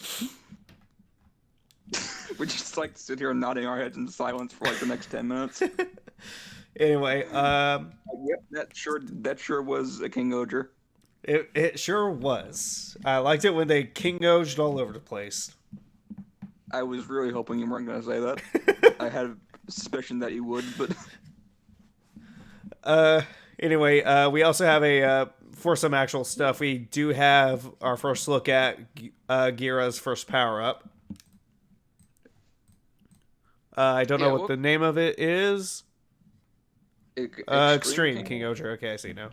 we just like sit here nodding our heads in silence for like the next 10 minutes. Anyway, Yep, that sure was a King Oger. it sure was. I liked it when they King Oged all over the place. I was really hoping you weren't going to say that. I had a suspicion that you would, but Anyway, we also have for some actual stuff, we do have our first look at Gira's first power up. I don't know what the name of it is. Extreme King Oger. Okay, I see now.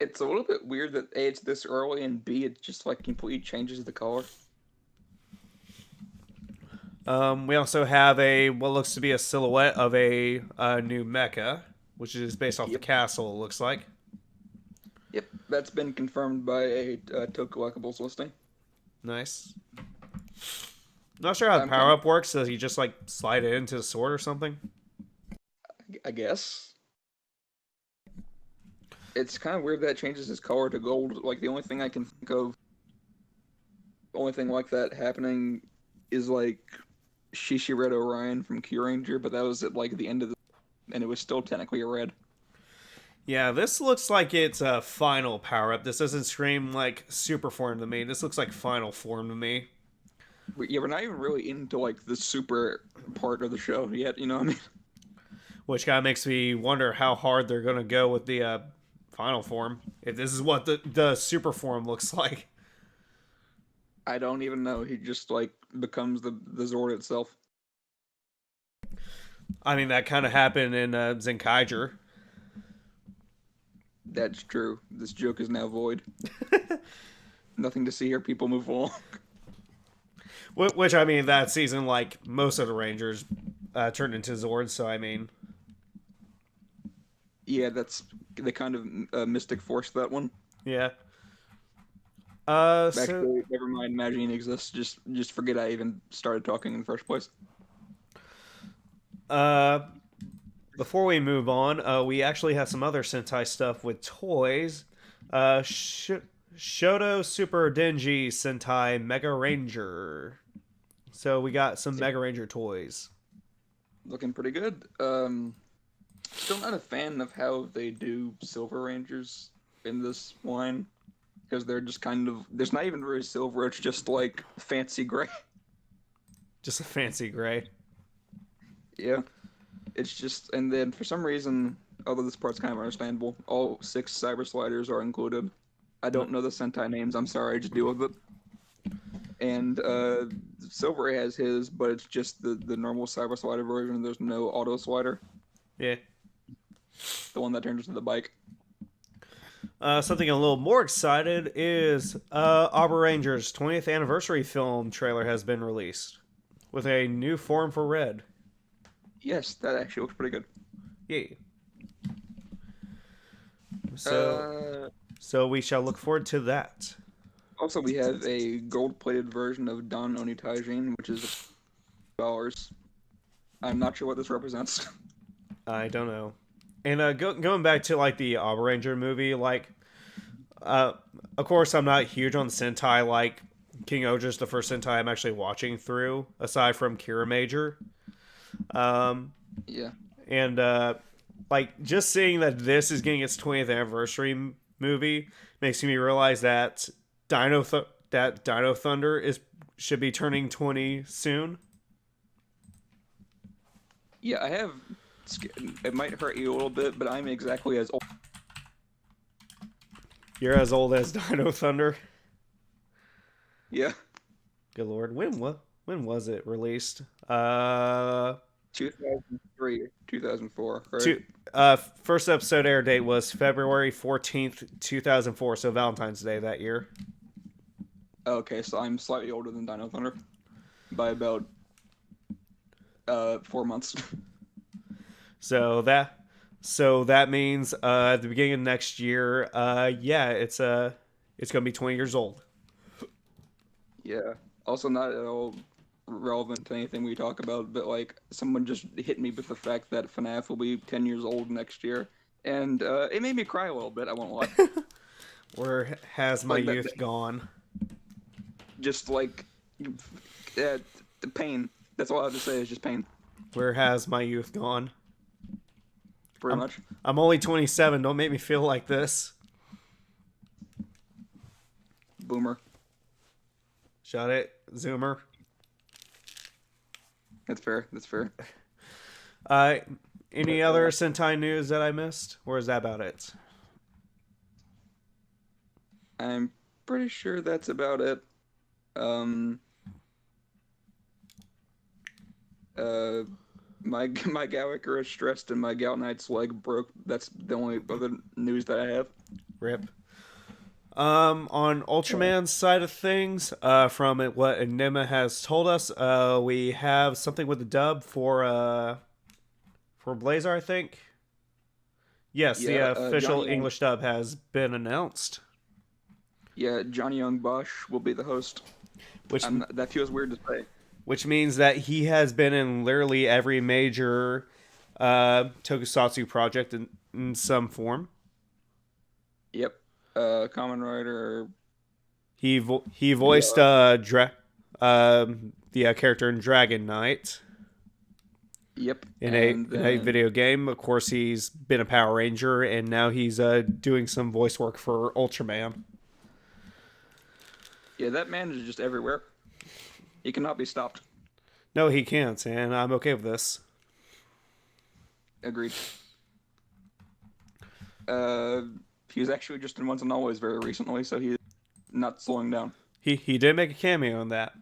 It's a little bit weird that A, it's this early, and B, it just like completely changes the color. We also have what looks to be a silhouette of a new mecha, which is based off the castle, it looks like. Yep, that's been confirmed by a Toku Collectibles listing. Nice. Not sure how the power up works. Does he just like slide it into the sword or something? I guess. It's kind of weird that it changes his color to gold. Like, the only thing I can think of, the only thing like that happening is, like, Shishired Orion from Kyuranger, but that was at, like, the end of and it was still technically a red. Yeah, this looks like it's a final power-up. This doesn't scream, like, super form to me. This looks like final form to me. Yeah, we're not even really into, like, the super part of the show yet, you know what I mean? Which kind of makes me wonder how hard they're going to go with the final form. If this is what the super form looks like. I don't even know. He just, like, becomes the Zord itself. I mean, that kind of happened in Zenkaiger. That's true. This joke is now void. Nothing to see here. People move along. Which, I mean, that season, like, most of the Rangers turned into Zords, so I mean... Yeah, that's the kind of mystic force, that one. Yeah. Actually, never mind. Imagine exists. Just forget I even started talking in the first place. Before we move on, we actually have some other Sentai stuff with toys. Shoto Super Denji Sentai Mega Ranger. So we got some Mega Ranger toys. Looking pretty good. Still not a fan of how they do Silver Rangers in this line. Because they're just kind of... There's not even really silver, it's just like fancy gray. Just a fancy gray. Yeah. It's just... And then for some reason, although this part's kind of understandable, all 6 Cyber Sliders are included. I don't know the Sentai names, I'm sorry, just deal with it. And Silver has his, but it's just the normal Cyber Slider version. There's no Auto Slider. Yeah. The one that turns into the bike. Something a little more excited is Arbor Ranger's 20th anniversary film trailer has been released with a new form for Red. Yes, that actually looks pretty good. Yeah. So we shall look forward to that. Also, we have a gold-plated version of Don Oni Taijin, which is $. I'm not sure what this represents. I don't know. And going back to like the Arbor Ranger movie, like, of course I'm not huge on Sentai. Like King Oger's the first Sentai I'm actually watching through, aside from Kira Major. Yeah. And like just seeing that this is getting its 20th anniversary movie makes me realize that Dino Thunder should be turning 20 soon. Yeah, I have. It might hurt you a little bit, but I'm exactly as old. You're as old as Dino Thunder. Yeah. Good lord, when was it released? 2003, 2004, right? Two, first episode air date was February 14th, 2004, so Valentine's Day that year. Okay, so I'm slightly older than Dino Thunder by about 4 months. So that means at the beginning of next year, yeah, it's gonna be 20 years old. Yeah. Also, not at all relevant to anything we talk about, but like someone just hit me with the fact that FNAF will be 10 years old next year, and it made me cry a little bit. I won't lie. Where has my Like youth gone? just like the pain. That's all I have to say is just pain, Where has my youth gone? pretty I'm much. I'm only 27. Don't make me feel like this. Boomer. Shut it, Zoomer. That's fair. That's fair. Uh, any other Sentai news that I missed, or is that about it? I'm pretty sure that's about it. Um. Uh. My Gallagher is stressed and my Galnite's leg broke. That's the only other news that I have. Rip. On Ultraman's side of things, from what Enigma has told us, we have something with the dub for Blazar, I think. Yes, the Yeah, official Johnny English dub has been announced. Yeah, Johnny Young Bosch will be the host. Which That feels weird to say. which means that he has been in literally every major tokusatsu project in some form. Yep. Common Rider. He voiced the character in Dragon Knight Yep. in And a video game. Of course, he's been a Power Ranger, and now he's doing some voice work for Ultraman. Yeah, that man is just everywhere. He cannot be stopped. No, he can't, and I'm okay with this. Agreed. He was actually just in Once and Always very recently, so he's not slowing down. He did make a cameo in that.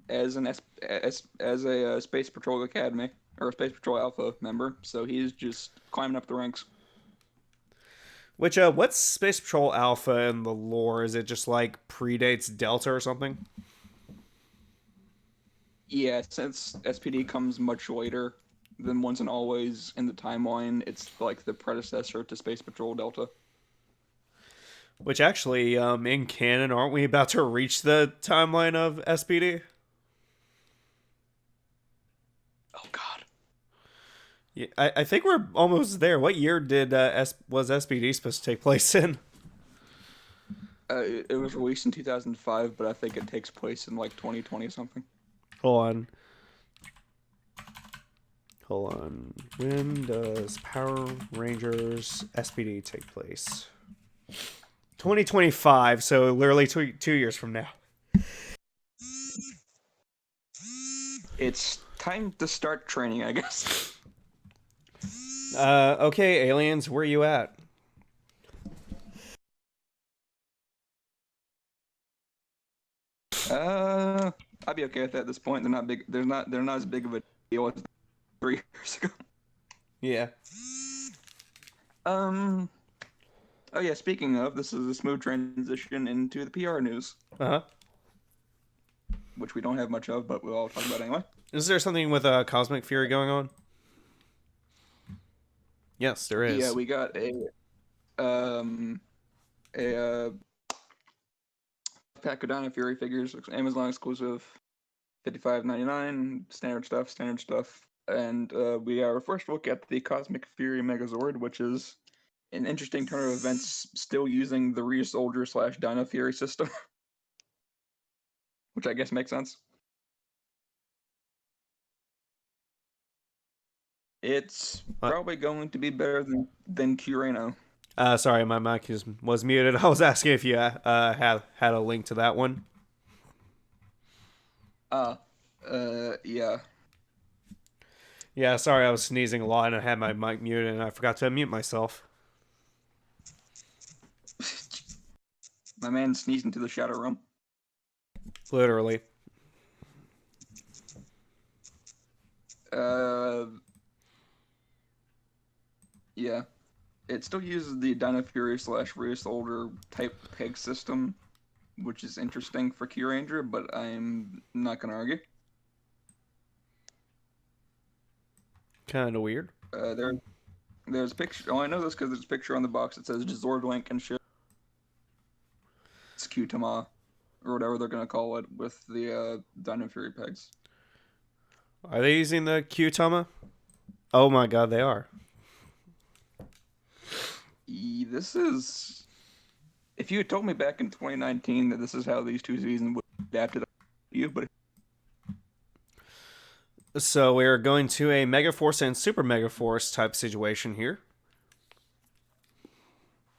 As a Space Patrol Academy or a Space Patrol Alpha member, so he's just climbing up the ranks. Which what's Space Patrol Alpha in the lore? Is it just like predates Delta or something? Yeah, since SPD comes much later than Once and Always in the timeline, it's like the predecessor to Space Patrol Delta. Which actually, in canon, aren't we about to reach the timeline of SPD? Oh God. Yeah, I think we're almost there. What year did was SPD supposed to take place in? It was released in 2005, but I think it takes place in like 2020 or something. Hold on. When does Power Rangers SPD take place? 2025, so literally 2 years from now. It's time to start training, I guess. Okay, aliens, where you at? I'd be okay with that at this point. They're not big. They're not as big of a deal as 3 years ago. Yeah. Oh yeah. Speaking of, this is a smooth transition into the PR news, Uh-huh. which we don't have much of, but we'll all talk about anyway. Is there something with Cosmic Fury going on? Yes, there is. Yeah, we got a pack of Dino Fury figures, Amazon exclusive, $55.99, standard stuff. And we got our first look at the Cosmic Fury Megazord, which is an interesting turn of events, still using the Re-Soldier / Dino Fury system, which I guess makes sense. It's probably going to be better than Cureno. Sorry, my mic was muted. I was asking if you had a link to that one. Yeah. Yeah, sorry, I was sneezing a lot and I had my mic muted and I forgot to unmute myself. My man sneezed into the shadow realm. Literally. Uh, yeah. It still uses the Dino Fury / Reus Older type peg system, which is interesting for Key Ranger, but I'm not gonna argue. Kind of weird. There's a picture. Oh, I know this because there's a picture on the box that says Zord Link and shit. It's Qtama, or whatever they're gonna call it, with the Dino Fury pegs. Are they using the Qtama? Oh my god, they are. This is. If you had told me back in 2019 that this is how these two seasons would be adapted, you, but So we're going to a Megaforce and Super Megaforce type situation here,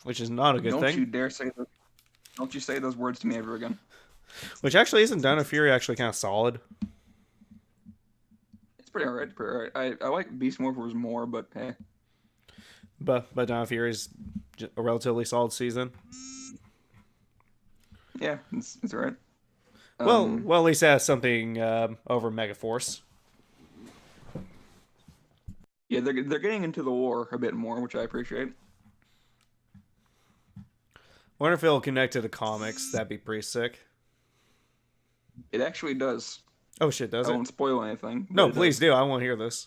which is not a good don't thing. you dare say that. Don't you say those words to me ever again. Which actually isn't Dino Fury actually kind of solid. It's pretty alright. Pretty alright. I like Beast Morphers more, but hey. But Dino Fury is a relatively solid season. Yeah, it's alright. Well, at least it has something over Megaforce. Yeah, they're getting into the war a bit more, which I appreciate. Wonder if it'll connect to the comics. That'd be pretty sick. It actually does. Oh shit, does I it? won't spoil anything. No, please do. I want to hear this.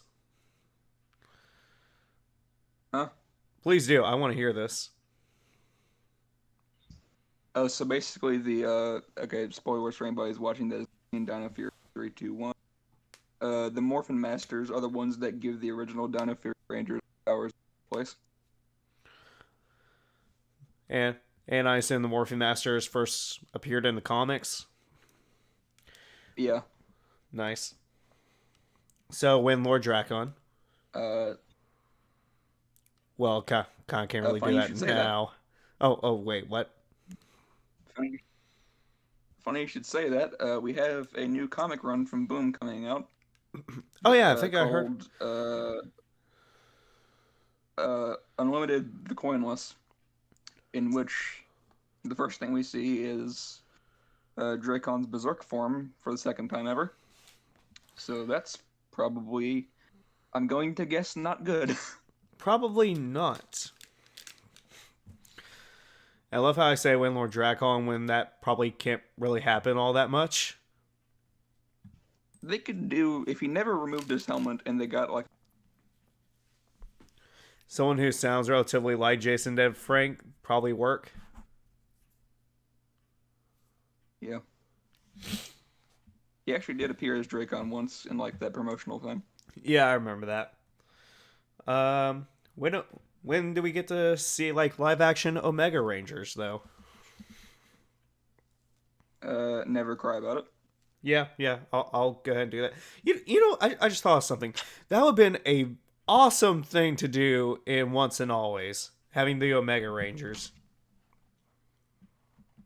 Huh? Please do. I want to hear this. Oh, so basically the okay, spoilers for anybody who's watching this in Dino Fury 3, 2, 1. The Morphin Masters are the ones that give the original Dino Fury Rangers powers place. And I assume the Morphin Masters first appeared in the comics. Yeah. Nice. So when Lord Dracon. Well, kind of can't really do that now. That. Oh, wait, what? Funny you should say that. We have a new comic run from Boom coming out. Oh yeah, I think I heard. Unlimited the Coinless, in which the first thing we see is Dracon's Berserk form for the second time ever. So that's probably, I'm going to guess, not good. Probably not. I love how I say when Lord Dracon when that probably can't really happen all that much. They could do, if he never removed his helmet and they got like someone who sounds relatively like Jason Dead Frank probably work. Yeah. He actually did appear as Dracon once in like that promotional thing. Yeah, I remember that. When do we get to see like live action Omega Rangers though? Never cry about it. Yeah, I'll go ahead and do that. You know, I just thought of something. That would have been a awesome thing to do in Once and Always, having the Omega Rangers.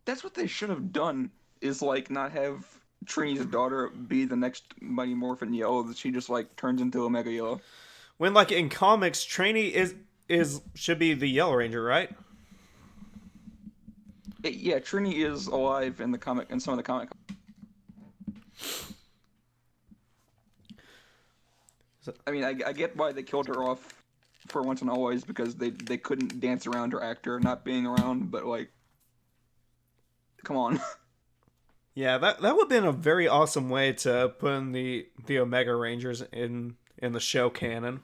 That's what they should have done, is like not have Trini's daughter be the next Mighty Morphin Yellow, that she just like turns into Omega Yellow. When like in comics, Trini is should be the Yellow Ranger, right? Yeah, Trini is alive in the comic, in some of the comic. I mean, I get why they killed her off for Once and Always, because they couldn't dance around her actor not being around, but like, come on. Yeah, that would have been a very awesome way to put in the Omega Rangers in the show canon.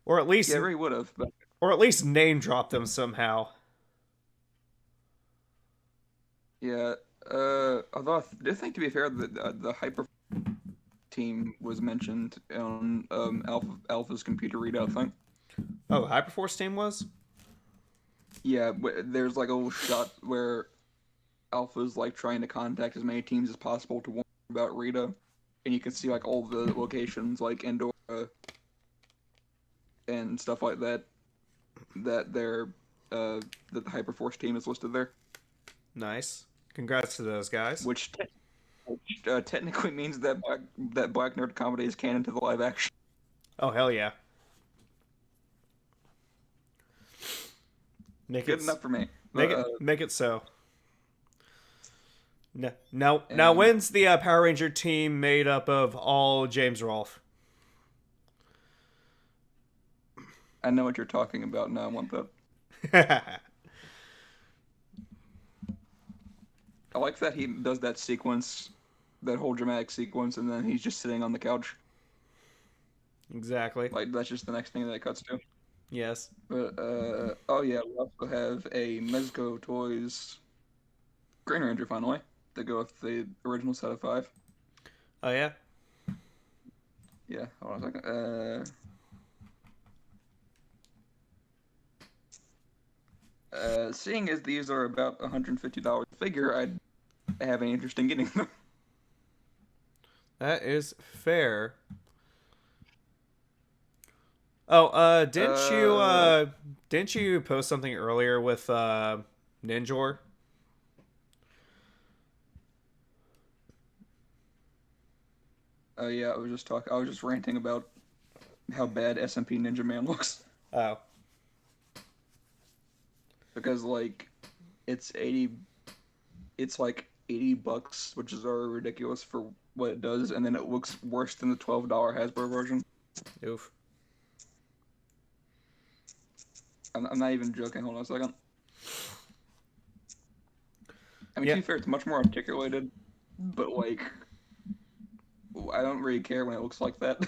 Or at least Yeah, he would have, but or at least name drop them somehow. yeah, although I do think, to be fair, the Hyper team was mentioned on Alpha's computer readout thing. Oh, the Hyperforce team was? Yeah, there's like a little shot where Alpha's like trying to contact as many teams as possible to warn about Rita, and you can see like all the locations like Endora and stuff like that that they're that the Hyperforce team is listed there. Nice. Congrats to those guys. Which technically means that Black Nerd Comedy is canon to the live action. Oh hell yeah! Good enough for me. Make it so. Now, And when's the Power Ranger team made up of all James Rolfe? I know what you're talking about now. I want that. I like that he does that sequence, that whole dramatic sequence, and then he's just sitting on the couch. Exactly. Like, that's just the next thing that it cuts to. Yes. But, oh yeah, we also have a Mezco Toys Green Ranger, finally, to go with the original set of 5. Oh, yeah? Yeah, hold on a second. Seeing as these are about $150 a figure, I'd have an interest in getting them. That is fair. Oh, didn't you post something earlier with Ninjor? Yeah, I was just ranting about how bad SMP Ninja Man looks. Oh. Because, like, it's like $80, which is already ridiculous for what it does, and then it looks worse than the $12 Hasbro version. Oof. I'm not even joking. Hold on a second. I mean, Yeah. to be fair, it's much more articulated, but, like, I don't really care when it looks like that.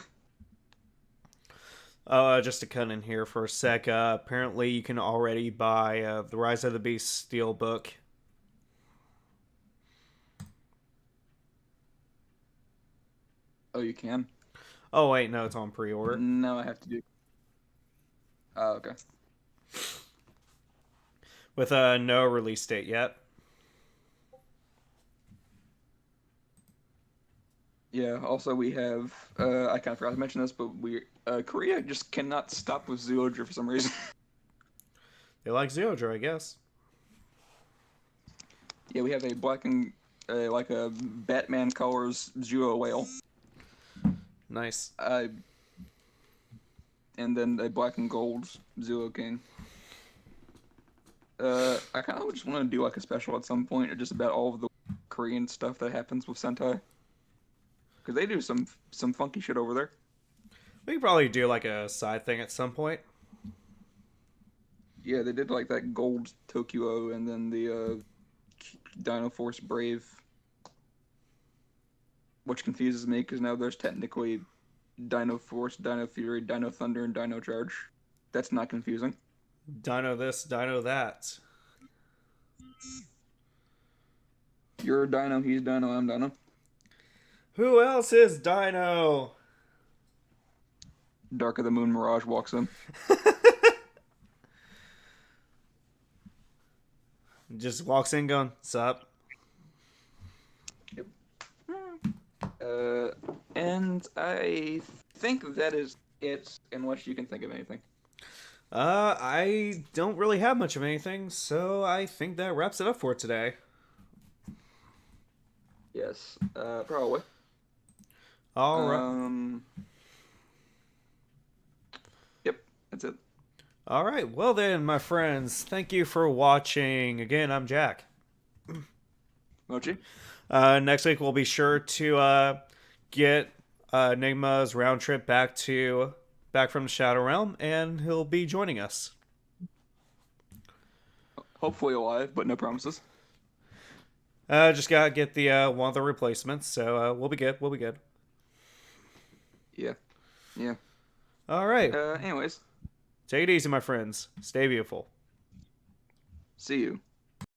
Just to cut in here for a sec. Apparently, you can already buy the Rise of the Beast Steelbook. Oh, you can? Oh wait, no, it's on pre-order. No, I have to do. Oh, okay. With no release date yet. Yeah. Also, we have. I kind of forgot to mention this, but Korea just cannot stop with Zoodra for some reason. They like Zeodra, I guess. Yeah, we have a black and like a Batman colors Zuo whale. Nice. And then a black and gold Zuo King. I kind of just want to do like a special at some point, or just about all of the Korean stuff that happens with Sentai, because they do some funky shit over there. We could probably do like a side thing at some point. Yeah, they did like that gold Tokyo, and then the Dino Force Brave, which confuses me because now there's technically Dino Force, Dino Fury, Dino Thunder, and Dino Charge. That's not confusing. Dino this, Dino that. You're a Dino, he's Dino, I'm Dino. Who else is Dino? Dark of the Moon Mirage walks in. Just walks in going, sup? Yep. And I think that is it, unless you can think of anything. I don't really have much of anything, so I think that wraps it up for today. Yes, probably. All right. Yep, that's it. All right. Well then, my friends, thank you for watching. Again, I'm Jack. Mochi? Next week we'll be sure to get Enigma's round trip back from the Shadow Realm, and he'll be joining us. Hopefully alive, but no promises. Just gotta get the one of the replacements, so we'll be good. We'll be good. Yeah. Yeah. All right. Anyways, Take it easy, my friends. Stay beautiful. see you.